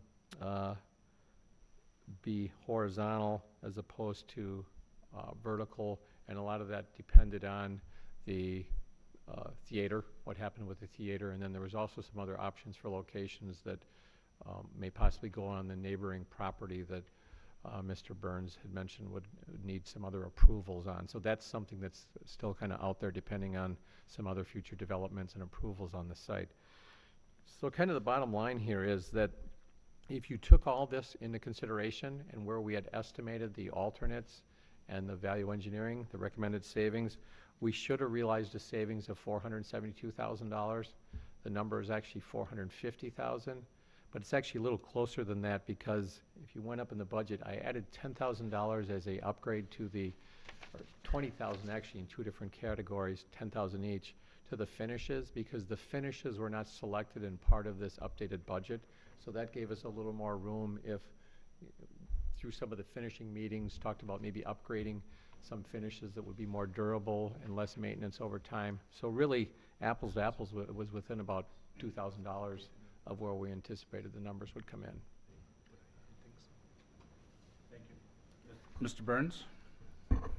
J: be horizontal as opposed to vertical, and a lot of that depended on the theater, what happened with the theater, and then there was also some other options for locations that may possibly go on the neighboring property that Mr. Burns had mentioned would need some other approvals on. So that's something that's still kind of out there depending on some other future developments and approvals on the site. So kind of the bottom line here is that if you took all this into consideration and where we had estimated the alternates and the value engineering, the recommended savings, we should have realized a savings of $472,000. The number is actually $450,000, but it's actually a little closer than that because if you went up in the budget, I added $10,000 as a upgrade to the, or $20,000 actually in two different categories, $10,000 each, to the finishes because the finishes were not selected in part of this updated budget. So that gave us a little more room if, through some of the finishing meetings, talked about maybe upgrading some finishes that would be more durable and less maintenance over time. So really, apples to apples was within about $2,000 of where we anticipated the numbers would come in.
A: Mr. Burns?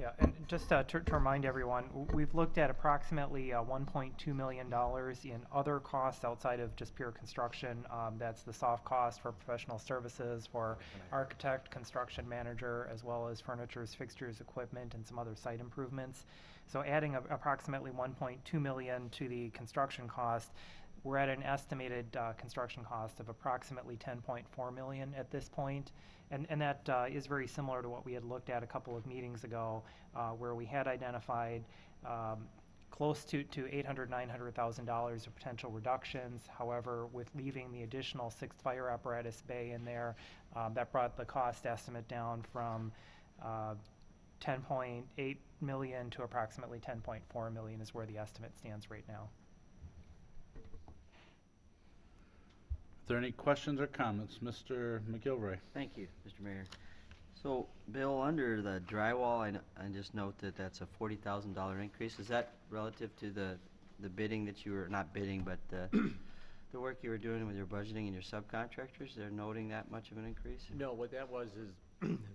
G: Yeah, and just to remind everyone, we've looked at approximately $1.2 million in other costs outside of just pure construction. That's the soft cost for professional services, for architect, construction manager, as well as furnitures, fixtures, equipment, and some other site improvements. So adding approximately $1.2 million to the construction cost, we're at an estimated construction cost of approximately $10.4 million at this point. And that is very similar to what we had looked at a couple of meetings ago, where we had identified close to $800,000, $900,000 of potential reductions. However, with leaving the additional 6th fire apparatus bay in there, that brought the cost estimate down from $10.8 million to approximately $10.4 million is where the estimate stands right now.
A: Are there any questions or comments? Mr. McGilvray?
F: Thank you, Mr. Mayor. So, Bill, under the drywall, I just note that that's a $40,000 increase. Is that relative to the bidding that you were, not bidding, but the work you were doing with your budgeting and your subcontractors? They're noting that much of an increase?
J: No, what that was is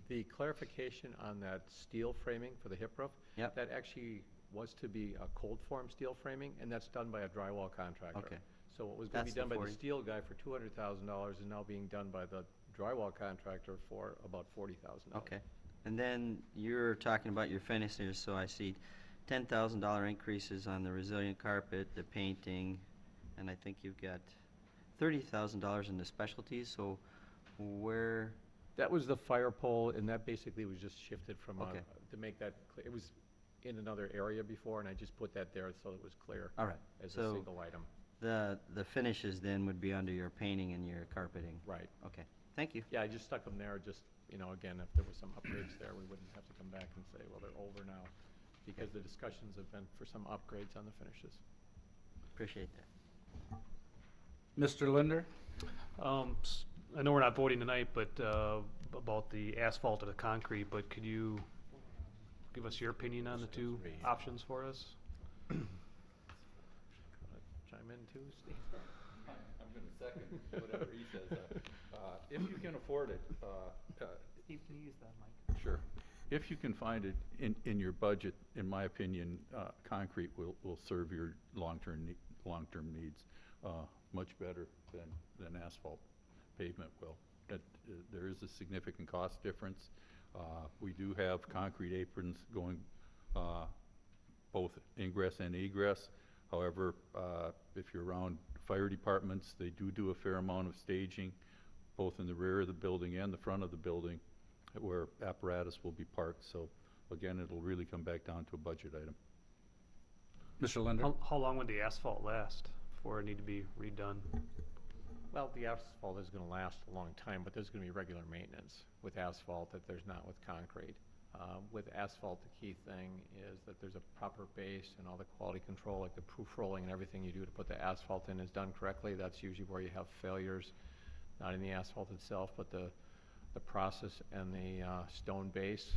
J: the clarification on that steel framing for the hip roof.
F: Yep.
J: That actually was to be a cold form steel framing, and that's done by a drywall contractor.
F: Okay.
J: So what was going to
F: That's
J: be done
F: the
J: by the
F: 40.
J: steel guy for $200,000 is now being done by the drywall contractor for about $40,000.
F: Okay. And then you're talking about your finishes, so I see $10,000 increases on the resilient carpet, the painting, and I think you've got $30,000 in the specialties, so where,
J: That was the fire pole, and that basically was just shifted from,
F: Okay.
J: to make that clear. It was in another area before, and I just put that there so it was clear
F: all right.
J: as a
F: So
J: single item.
F: the finishes then would be under your painting and your carpeting?
J: Right.
F: Okay, thank you.
J: Yeah, I just stuck them there, just, again, if there was some upgrades there, we wouldn't have to come back and say, well, they're over now, because the discussions have been for some upgrades on the finishes.
F: Appreciate that.
A: Mr. Linder?
K: I know we're not voting tonight, but about the asphalt or the concrete, but could you give us your opinion on the two options for us?
J: Chime in too, Steve?
L: I'm going to second whatever he says. If you can afford it,
G: Steve, can you use that mic?
L: sure. If you can find it in your budget, in my opinion, concrete will serve your long-term needs much better than asphalt pavement will. There is a significant cost difference. We do have concrete aprons going both ingress and egress. However, if you're around fire departments, they do a fair amount of staging, both in the rear of the building and the front of the building, where apparatus will be parked. So again, it'll really come back down to a budget item.
A: Mr. Linder?
K: How long would the asphalt last before it need to be redone?
J: Well, the asphalt is gonna last a long time, but there's gonna be regular maintenance with asphalt that there's not with concrete. With asphalt, the key thing is that there's a proper base and all the quality control, like the proof rolling and everything you do to put the asphalt in is done correctly. That's usually where you have failures, not in the asphalt itself, but the process and the stone base,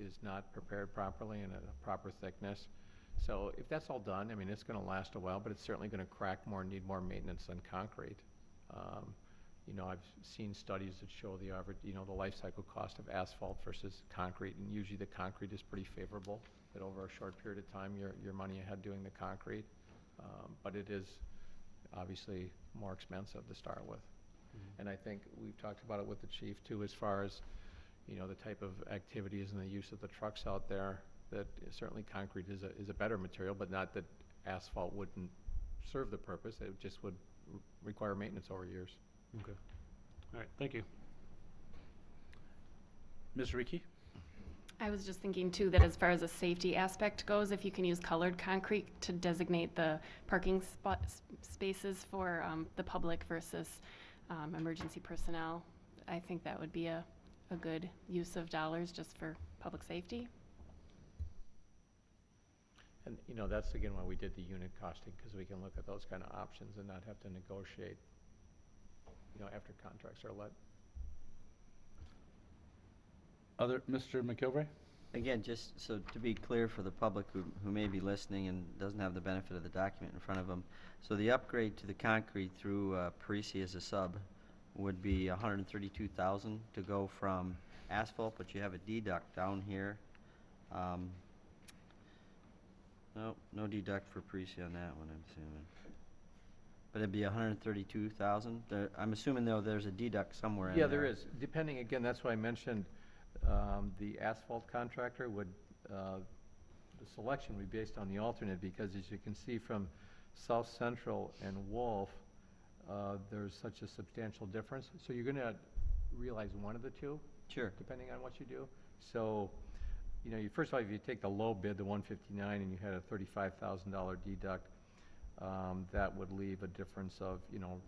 J: is not prepared properly and at a proper thickness. So if that's all done, I mean, it's gonna last a while, but it's certainly gonna crack more and need more maintenance than concrete. I've seen studies that show the average, the life cycle cost of asphalt versus concrete, and usually the concrete is pretty favorable, that over a short period of time, you're money ahead doing the concrete. But it is obviously more expensive to start with. And I think we've talked about it with the chief too, as far as, the type of activities and the use of the trucks out there, that certainly concrete is a better material, but not that asphalt wouldn't serve the purpose. It just would require maintenance over years.
K: Okay. All right, thank you.
A: Ms. Reiki?
M: I was just thinking too that as far as a safety aspect goes, if you can use colored concrete to designate the parking spaces for the public versus emergency personnel, I think that would be a good use of dollars just for public safety.
J: And, you know, that's again why we did the unit costing, because we can look at those kind of options and not have to negotiate, you know, after contracts are let.
A: Mr. McGilvray?
F: Again, just so to be clear for the public who may be listening and doesn't have the benefit of the document in front of them, so the upgrade to the concrete through Parisi as a sub would be $132,000 to go from asphalt, but you have a deduct down here. No deduct for Parisi on that one, I'm assuming. But it'd be $132,000. I'm assuming though there's a deduct somewhere in there.
J: Yeah, there is. Depending, again, that's why I mentioned the asphalt contractor would, the selection would be based on the alternate, because as you can see from South Central and Wolf, there's such a substantial difference. So you're gonna realize one of the two.
F: Sure.
J: Depending on what you do. So, you know, first of all, if you take the low bid, the 159, and you had a $35,000 deduct, that would leave a difference of, you know,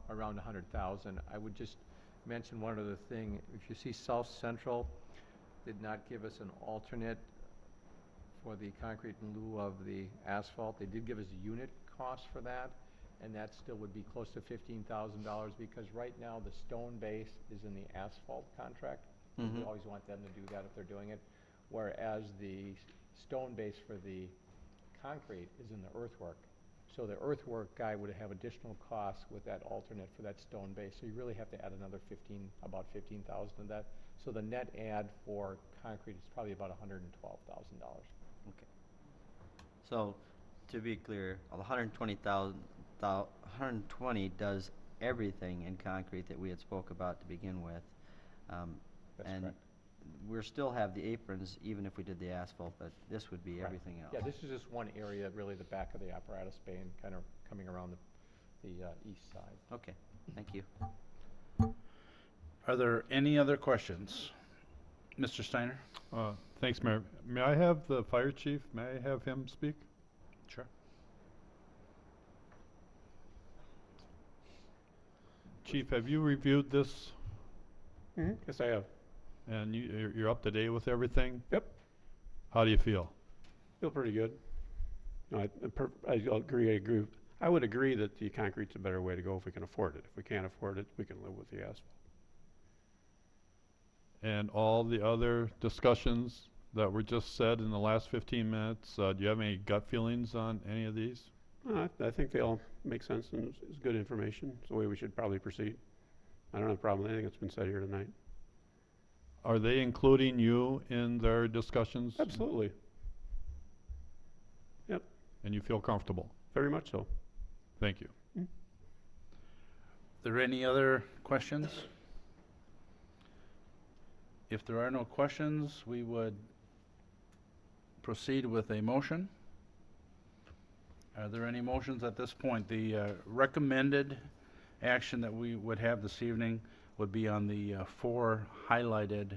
J: around 100,000. I would just mention one other thing. If you see South Central did not give us an alternate for the concrete in lieu of the asphalt. They did give us a unit cost for that, and that still would be close to $15,000, because right now the stone base is in the asphalt contract. We always want them to do that if they're doing it, whereas the stone base for the concrete is in the earthwork. So the earthwork guy would have additional costs with that alternate for that stone base. So you really have to add another about 15,000 of that. So the net add for concrete is probably about $112,000.
F: Okay. So to be clear, the 120 does everything in concrete that we had spoke about to begin with.
J: That's
F: and
J: correct.
F: we still have the aprons even if we did the asphalt, but this would be everything else.
J: Yeah, this is just one area, really the back of the apparatus bay and kind of coming around the east side.
F: Okay, thank you.
A: Are there any other questions? Mr. Steiner?
N: Thanks, Mayor. May I have the fire chief, may I have him speak?
A: Sure.
N: Chief, have you reviewed this?
O: Yes, I have.
N: And you're up to date with everything?
O: Yep.
N: How do you feel?
O: Feel pretty good. No, I agree. I would agree that the concrete's a better way to go if we can afford it. If we can't afford it, we can live with the asphalt.
N: And all the other discussions that were just said in the last 15 minutes, do you have any gut feelings on any of these?
O: I think they all make sense and it's good information. It's the way we should probably proceed. I don't have a problem with anything that's been said here tonight.
N: Are they including you in their discussions?
O: Absolutely. Yep.
N: And you feel comfortable?
O: Very much so.
N: Thank you.
A: Are there any other questions? If there are no questions, we would proceed with a motion. Are there any motions at this point? The recommended action that we would have this evening would be on the 4 highlighted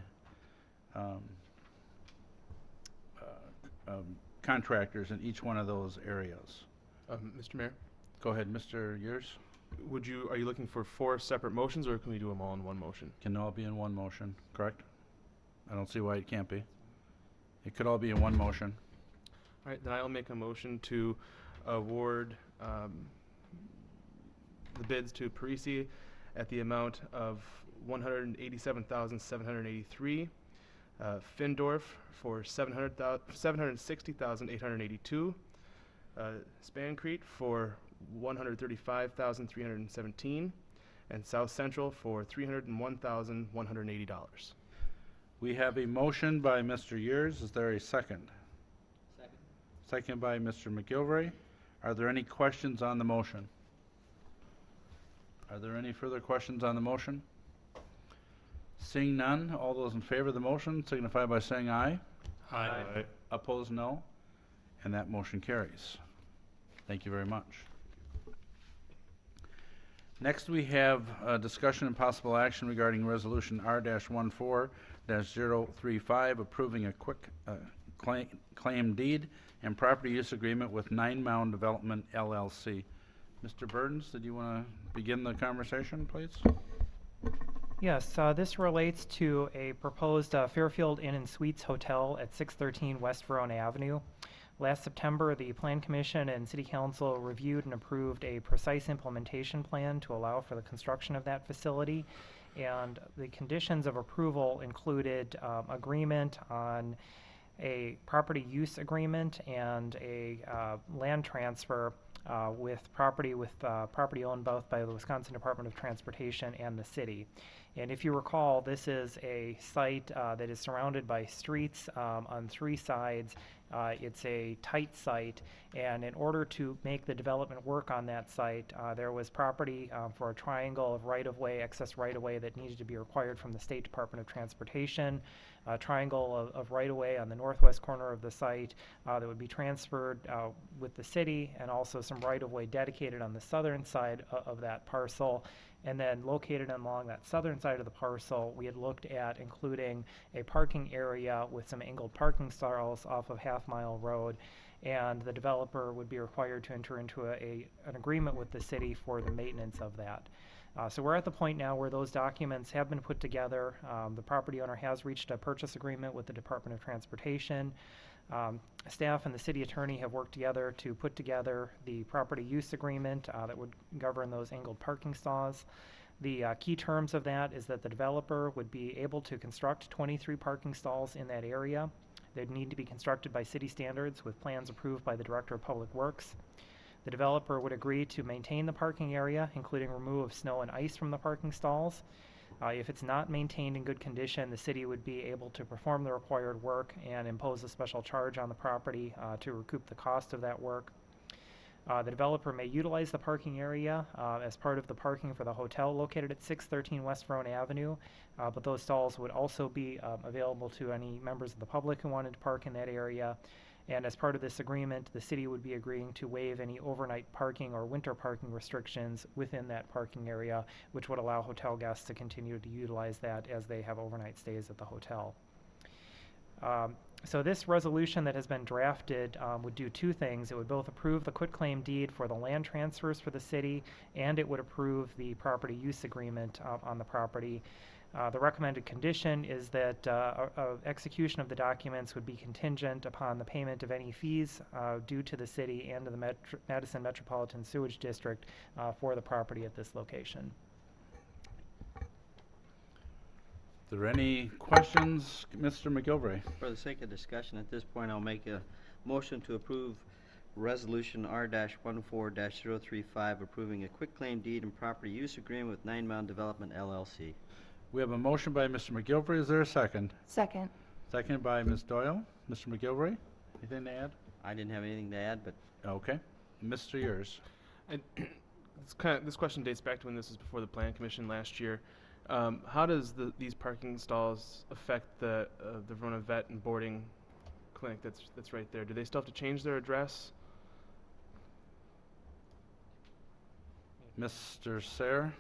A: contractors in each one of those areas.
P: Mr. Mayor,
A: Go ahead, Mr. Yers.
P: are you looking for 4 separate motions, or can we do them all in one motion?
A: Can all be in one motion, correct? I don't see why it can't be. It could all be in one motion.
P: All right, then I'll make a motion to award the bids to Parisi at the amount of $187,783, Findorf for $760,882, Spancrete for $135,317, and South Central for $301,180.
A: We have a motion by Mr. Yers. Is there a second?
F: Second.
A: Second by Mr. McGilvray. Are there any questions on the motion? Are there any further questions on the motion? Seeing none, all those in favor of the motion signify by saying aye.
C: Aye.
A: Opposed, no. And that motion carries. Thank you very much. Next, we have discussion and possible action regarding Resolution R-14-035, approving a quick claim deed and property use agreement with Nine Mound Development LLC. Mr. Burns, did you want to begin the conversation, please?
G: Yes, this relates to a proposed Fairfield Inn and Suites Hotel at 613 West Verona Avenue. Last September, the Plan Commission and City Council reviewed and approved a precise implementation plan to allow for the construction of that facility. And the conditions of approval included agreement on a property use agreement and a land transfer with property owned both by the Wisconsin Department of Transportation and the city. And if you recall, this is a site that is surrounded by streets on three sides. It's a tight site, and in order to make the development work on that site, there was property for a triangle of right-of-way, excess right-of-way that needed to be required from the State Department of Transportation, a triangle of right-of-way on the northwest corner of the site that would be transferred with the city, and also some right-of-way dedicated on the southern side of that parcel. And then located along that southern side of the parcel, we had looked at including a parking area with some angled parking stalls off of Half Mile Road, and the developer would be required to enter into an agreement with the city for the maintenance of that. So we're at the point now where those documents have been put together. The property owner has reached a purchase agreement with the Department of Transportation. Staff and the city attorney have worked together to put together the property use agreement that would govern those angled parking stalls. The key terms of that is that the developer would be able to construct 23 parking stalls in that area. They'd need to be constructed by city standards with plans approved by the Director of Public Works. The developer would agree to maintain the parking area, including removal of snow and ice from the parking stalls. If it's not maintained in good condition, the city would be able to perform the required work and impose a special charge on the property to recoup the cost of that work. The developer may utilize the parking area as part of the parking for the hotel located at 613 West Verona Avenue, but those stalls would also be available to any members of the public who wanted to park in that area. And as part of this agreement, the city would be agreeing to waive any overnight parking or winter parking restrictions within that parking area, which would allow hotel guests to continue to utilize that as they have overnight stays at the hotel. So this resolution that has been drafted would do two things. It would both approve the quitclaim deed for the land transfers for the city, and it would approve the property use agreement on the property. The recommended condition is that execution of the documents would be contingent upon the payment of any fees due to the city and to the Madison Metropolitan Sewage District for the property at this location.
A: Are there any questions, Mr. McGilvray?
F: For the sake of discussion, at this point, I'll make a motion to approve Resolution R-14-035, approving a quitclaim deed and property use agreement with Nine Mound Development LLC.
A: We have a motion by Mr. McGilvray. Is there a second?
Q: Second.
A: Seconded by Ms. Doyle. Mr. McGilvray, anything to add?
F: I didn't have anything to add, but
A: Okay. Mr. Yurs.
P: And this question dates back to when this was before the Plan Commission last year. How does these parking stalls affect the Verona Vet and Boarding Clinic that's right there? Do they still have to change their address?
A: Mr. Sayre?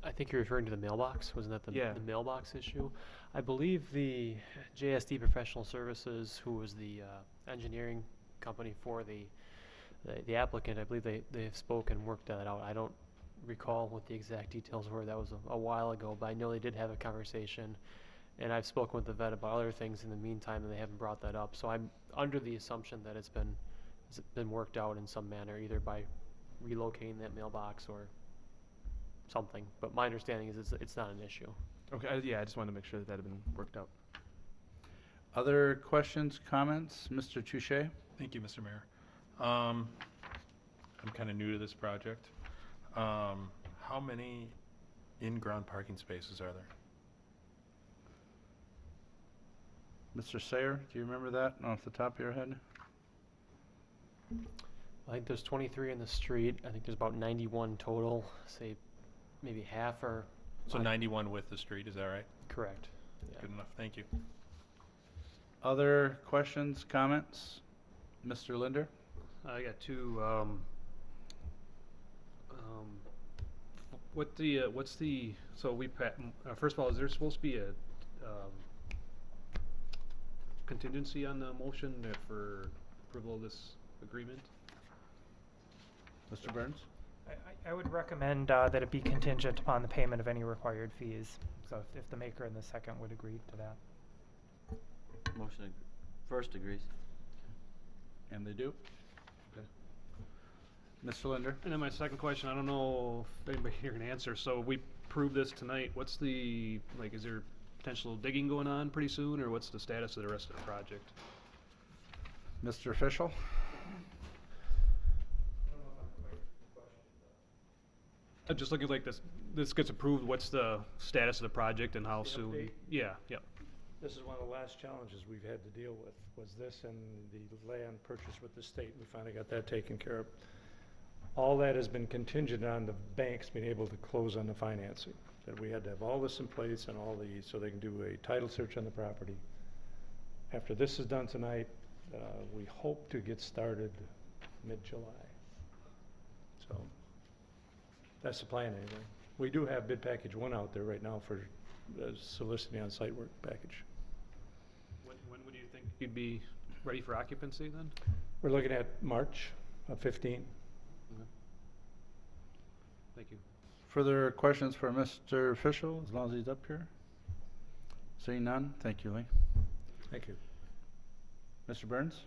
R: I think you're referring to the mailbox. Wasn't that the mailbox issue? I believe the JSD Professional Services, who was the engineering company for the applicant, I believe they have spoken and worked that out. I don't recall what the exact details were. That was a while ago, but I know they did have a conversation, and I've spoken with the vet about other things in the meantime, and they haven't brought that up. So I'm under the assumption that it's been worked out in some manner, either by relocating that mailbox or something. But my understanding is it's not an issue.
P: Okay, yeah, I just wanted to make sure that had been worked out.
A: Other questions, comments? Mr. Touche?
C: Thank you, Mr. Mayor. I'm kind of new to this project. How many in-ground parking spaces are there?
A: Mr. Sayre, do you remember that off the top of your head?
R: I think there's 23 in the street. I think there's about 91 total. Say maybe half are.
C: So 91 with the street, is that right?
R: Correct. Yeah.
C: Good enough, thank you.
A: Other questions, comments? Mr. Linder?
K: I got two. What's the, so first of all, is there supposed to be a contingency on the motion for approval of this agreement?
A: Mr. Burns?
G: I would recommend that it be contingent upon the payment of any required fees. So if the maker and the second would agree to that.
F: Motion, first agrees.
A: And they do? Okay. Mr. Linder?
K: And then my second question, I don't know if anybody here can answer. So if we prove this tonight, what's the, like, is there potential digging going on pretty soon, or what's the status of the rest of the project?
A: Mr. Official?
K: I'm just looking like this gets approved, what's the status of the project and how soon?
Q: update?
K: Yeah, yep.
Q: This is one of the last challenges we've had to deal with, was this and the land purchase with the state. We finally got that taken care of. All that has been contingent on the banks being able to close on the financing. That we had to have all this in place and so they can do a title search on the property. After this is done tonight, we hope to get started mid-July. So that's the plan anyway. We do have bid package 1 out there right now for soliciting on site work package.
K: When would you think you'd be ready for occupancy then?
Q: We're looking at March of 15.
K: Thank you.
A: Further questions for Mr. Official, as long as he's up here? Seeing none, thank you, Lee.
Q: Thank you.
A: Mr. Burns?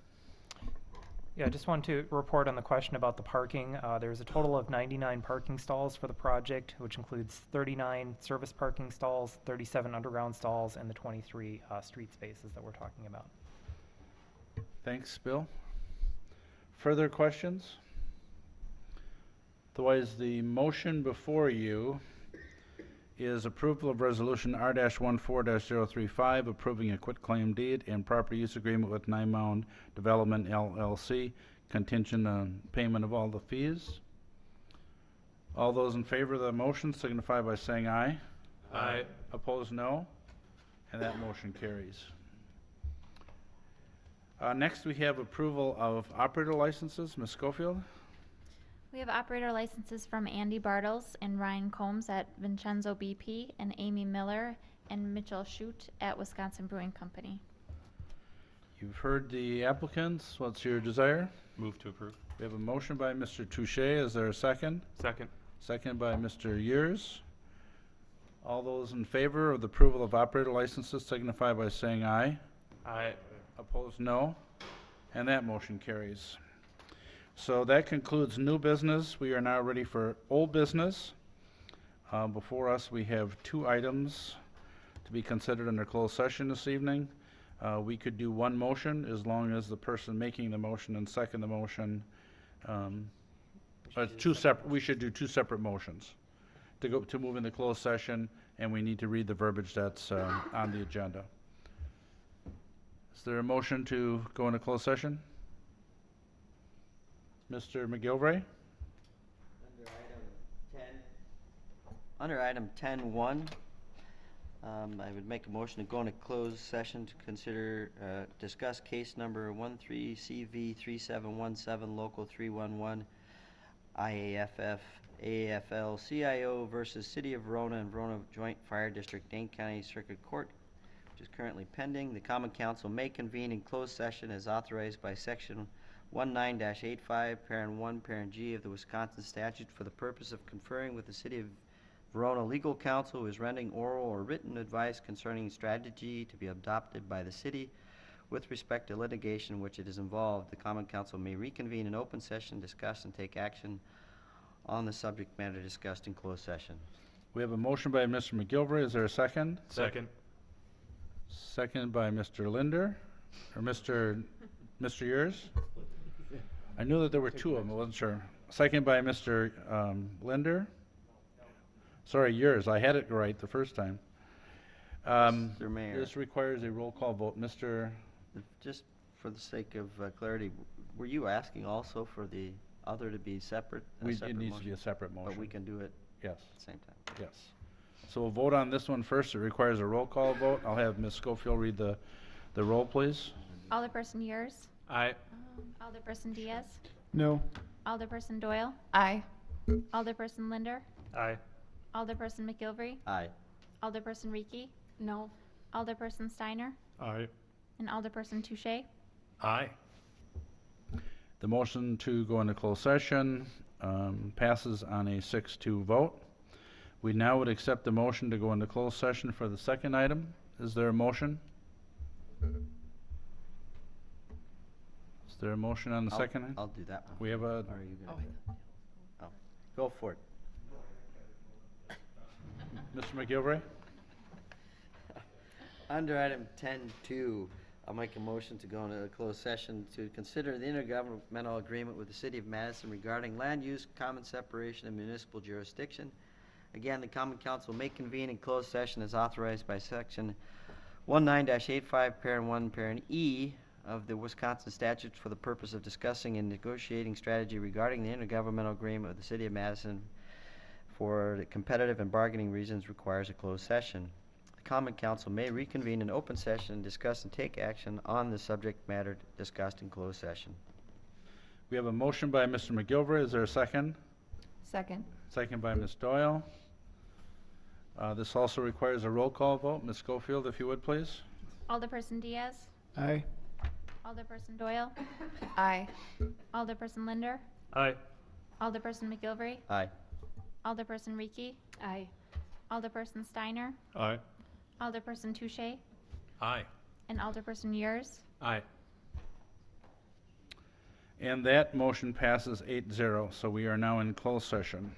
G: Yeah, I just want to report on the question about the parking. There's a total of 99 parking stalls for the project, which includes 39 service parking stalls, 37 underground stalls, and the 23 street spaces that we're talking about.
A: Thanks, Bill. Further questions? Otherwise, the motion before you is approval of resolution R-14-035, approving a quitclaim deed and property use agreement with Nine Mound Development LLC, contingent on payment of all the fees. All those in favor of the motion signify by saying aye.
K: Aye.
A: Opposed, no. And that motion carries. Next, we have approval of operator licenses. Ms. Schofield?
B: We have operator licenses from Andy Bartles and Ryan Combs at Vincenzo BP and Amy Miller and Mitchell Shute at Wisconsin Brewing Company.
A: You've heard the applicants. What's your desire?
C: Move to approve.
A: We have a motion by Mr. Touche. Is there a second?
P: Second.
A: Second by Mr. Years. All those in favor of the approval of operator licenses signify by saying aye.
P: Aye.
A: Opposed, no. And that motion carries. So that concludes new business. We are now ready for old business. Before us, we have 2 items to be considered under closed session this evening. We could do one motion as long as the person making the motion and second the motion. We should do 2 separate motions to move into closed session, and we need to read the verbiage that's on the agenda. Is there a motion to go into closed session? Mr. McGilvray?
F: Under item 10.1, I would make a motion to go into closed session to consider, discuss case number 13CV3717, Local 311, IAFF, AFL-CIO versus City of Verona and Verona Joint Fire District, Dane County Circuit Court, which is currently pending. The Common Council may convene in closed session as authorized by Section 19-85, Parent 1, Parent G of the Wisconsin statute for the purpose of conferring with the City of Verona legal counsel who is rendering oral or written advice concerning strategy to be adopted by the city with respect to litigation in which it is involved. The Common Council may reconvene in open session, discuss and take action on the subject matter discussed in closed session.
A: We have a motion by Mr. McGilvray. Is there a second?
K: Second.
A: Second by Mr. Linder, or Mr. Years? I knew that there were 2 of them, I wasn't sure. Second by Mr. Linder. Sorry, Years. I had it right the first time.
F: Mr. Mayor.
A: This requires a roll call vote. Mr.
F: Just for the sake of clarity, were you asking also for the other to be separate?
A: It needs to be a separate motion.
F: But we can do it
A: yes.
F: at the same time.
A: Yes. So we'll vote on this one first. It requires a roll call vote. I'll have Ms. Schofield read the roll, please.
B: Alderperson Years.
P: Aye.
B: Alderperson Diaz.
O: No.
B: Alderperson Doyle.
M: Aye.
B: Alderperson Linder.
K: Aye.
B: Alderperson McGilvery?
F: Aye.
B: Alderperson Rieke?
M: No.
B: Alderperson Steiner?
N: Aye.
B: And Alderperson Touche?
C: Aye.
A: The motion to go into closed session passes on a 6-2 vote. We now would accept the motion to go into closed session for the second item. Is there a motion? Is there a motion on the second item?
F: I'll do that one.
A: We have a,
F: Or are you gonna do it? Oh, go for it.
A: Mr. McGilvery?
F: Under item 10.2, I'll make a motion to go into a closed session to consider the intergovernmental agreement with the City of Madison regarding land use, common separation, and municipal jurisdiction. Again, the Common Council may convene in closed session as authorized by Section 19-85, Parent 1, Parent E of the Wisconsin statutes for the purpose of discussing and negotiating strategy regarding the intergovernmental agreement with the City of Madison for the competitive and bargaining reasons requires a closed session. The Common Council may reconvene in open session and discuss and take action on the subject matter discussed in closed session.
A: We have a motion by Mr. McGilvery. Is there a second?
S: Second.
A: Second by Ms. Doyle. This also requires a roll call vote. Ms. Schofield, if you would, please.
B: Alderperson Diaz?
Q: Aye.
B: Alderperson Doyle?
S: Aye.
B: Alderperson Linder?
K: Aye.
B: Alderperson McGilvery?
F: Aye.
B: Alderperson Rieke?
M: Aye.
B: Alderperson Steiner?
N: Aye.
B: Alderperson Touche?
C: Aye.
B: And Alderperson Yurs?
K: Aye.
A: And that motion passes 8-0, so we are now in closed session.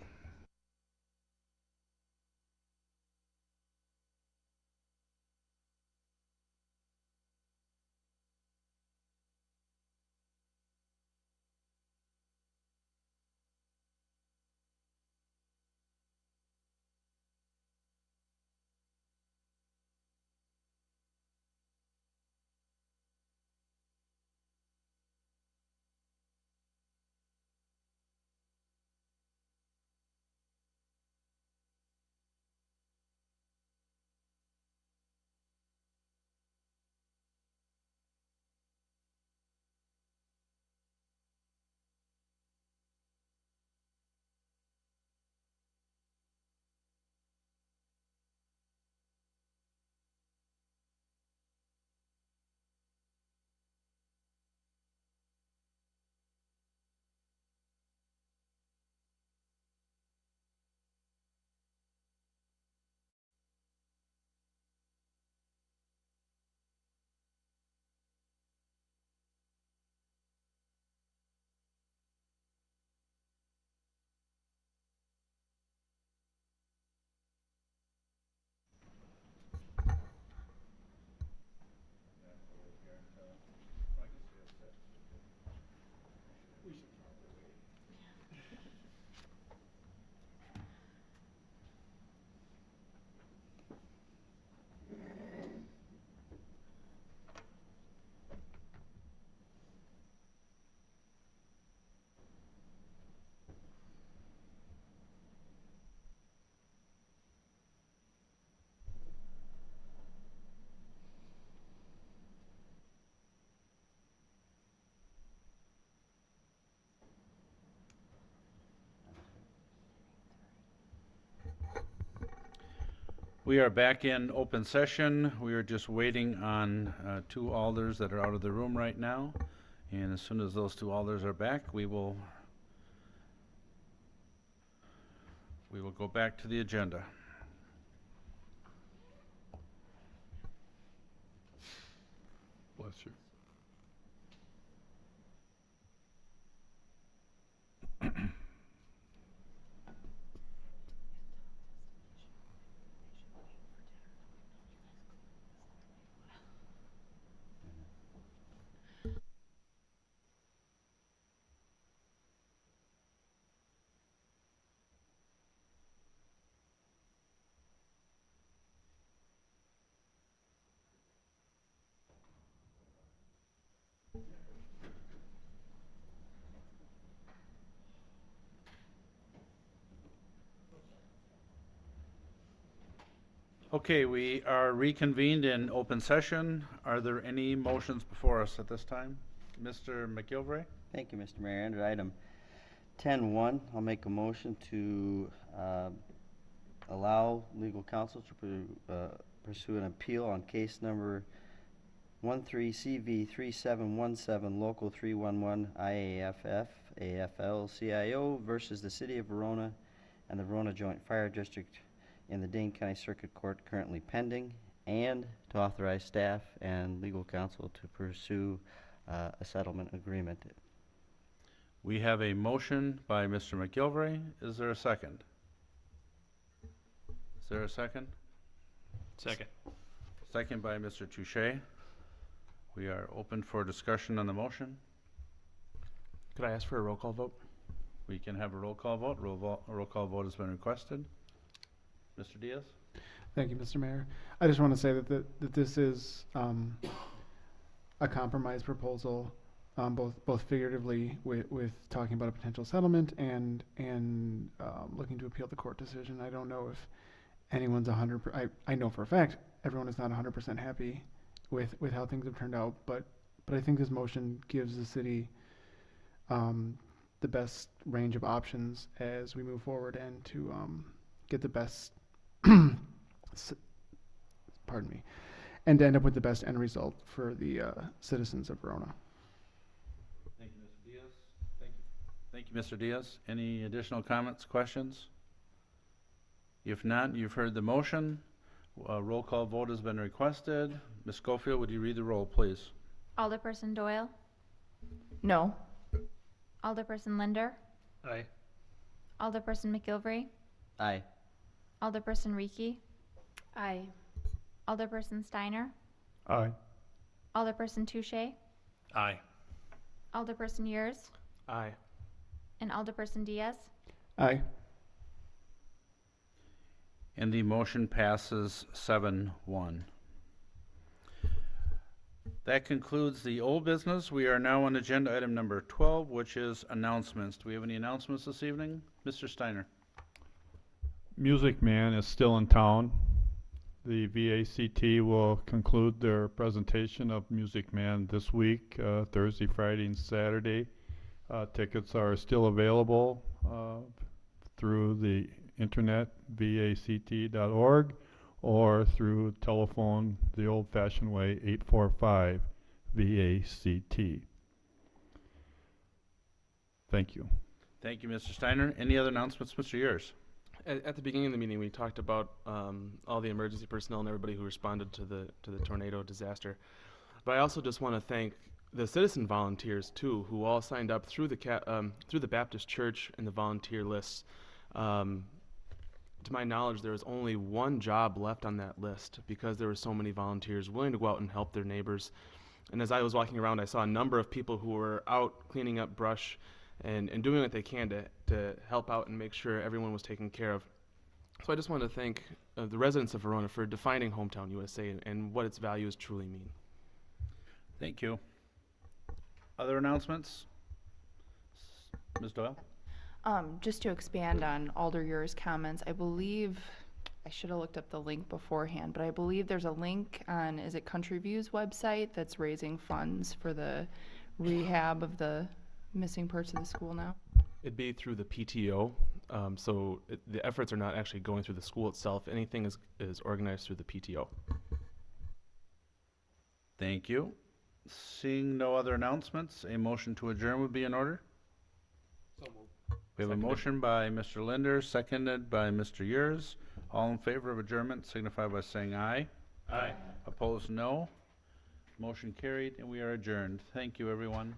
A: We are back in open session. We are just waiting on two alders that are out of the room right now. And as soon as those two alders are back, we will go back to the agenda.
N: Bless you.
A: Okay, we are reconvened in open session. Are there any motions before us at this time? Mr. McGilvery?
F: Thank you, Mr. Mayor. Under item 10.1, I'll make a motion to allow legal counsel to pursue an appeal on case number 13CV3717 Local 311 IAFF AFL-CIO versus the City of Verona and the Verona Joint Fire District in the Dane County Circuit Court currently pending, and to authorize staff and legal counsel to pursue a settlement agreement.
A: We have a motion by Mr. McGilvray. Is there a second? Is there a second?
C: Second.
A: Second by Mr. Touche. We are open for discussion on the motion.
P: Could I ask for a roll call vote?
A: We can have a roll call vote. Roll call vote has been requested. Mr. Diaz?
T: Thank you, Mr. Mayor. I just want to say that this is a compromise proposal, both figuratively with talking about a potential settlement and looking to appeal the court decision. I don't know if anyone's 100%. I know for a fact everyone is not 100% happy with how things have turned out, but I think this motion gives the city the best range of options as we move forward and to get the best pardon me, and to end up with the best end result for the citizens of Verona.
A: Thank you, Mr. Diaz. Thank you, Mr. Diaz. Any additional comments, questions? If not, you've heard the motion. A roll call vote has been requested. Ms. Schofield, would you read the roll, please?
B: Alderperson Doyle?
S: No.
B: Alderperson Linder?
K: Aye.
B: Alderperson McGilvray?
F: Aye.
B: Alderperson Rieke?
M: Aye.
B: Alderperson Steiner?
N: Aye.
B: Alderperson Touche?
C: Aye.
B: Alderperson Yurs?
P: Aye.
B: And Alderperson Diaz?
T: Aye.
A: And the motion passes 7-1. That concludes the old business. We are now on agenda item number 12, which is announcements. Do we have any announcements this evening? Mr. Steiner.
N: Music Man is still in town. The VACT will conclude their presentation of Music Man this week, Thursday, Friday, and Saturday. Tickets are still available through the internet, vact.org, or through telephone the old-fashioned way, 845-VACT. Thank you.
A: Thank you, Mr. Steiner. Any other announcements, Mr. Yurs?
P: At the beginning of the meeting, we talked about all the emergency personnel and everybody who responded to the tornado disaster. But I also just want to thank the citizen volunteers too, who all signed up through the Baptist Church and the volunteer lists. To my knowledge, there was only one job left on that list because there were so many volunteers willing to go out and help their neighbors. And as I was walking around, I saw a number of people who were out cleaning up brush and doing what they can to help out and make sure everyone was taken care of. So I just want to thank the residents of Verona for defining Hometown USA and what its values truly mean.
A: Thank you. Other announcements? Ms. Doyle?
S: Just to expand on Alder Yur's comments, I believe, I should have looked up the link beforehand, but I believe there's a link on, is it Country View's website that's raising funds for the rehab of the missing parts of the school now?
P: It'd be through the PTO, so the efforts are not actually going through the school itself. Anything is organized through the PTO.
A: Thank you. Seeing no other announcements, a motion to adjourn would be in order.
K: So moved.
A: We have a motion by Mr. Linder, seconded by Mr. Yurs. All in favor of adjournment signify by saying aye.
C: Aye.
A: Opposed, no. Motion carried, and we are adjourned. Thank you, everyone.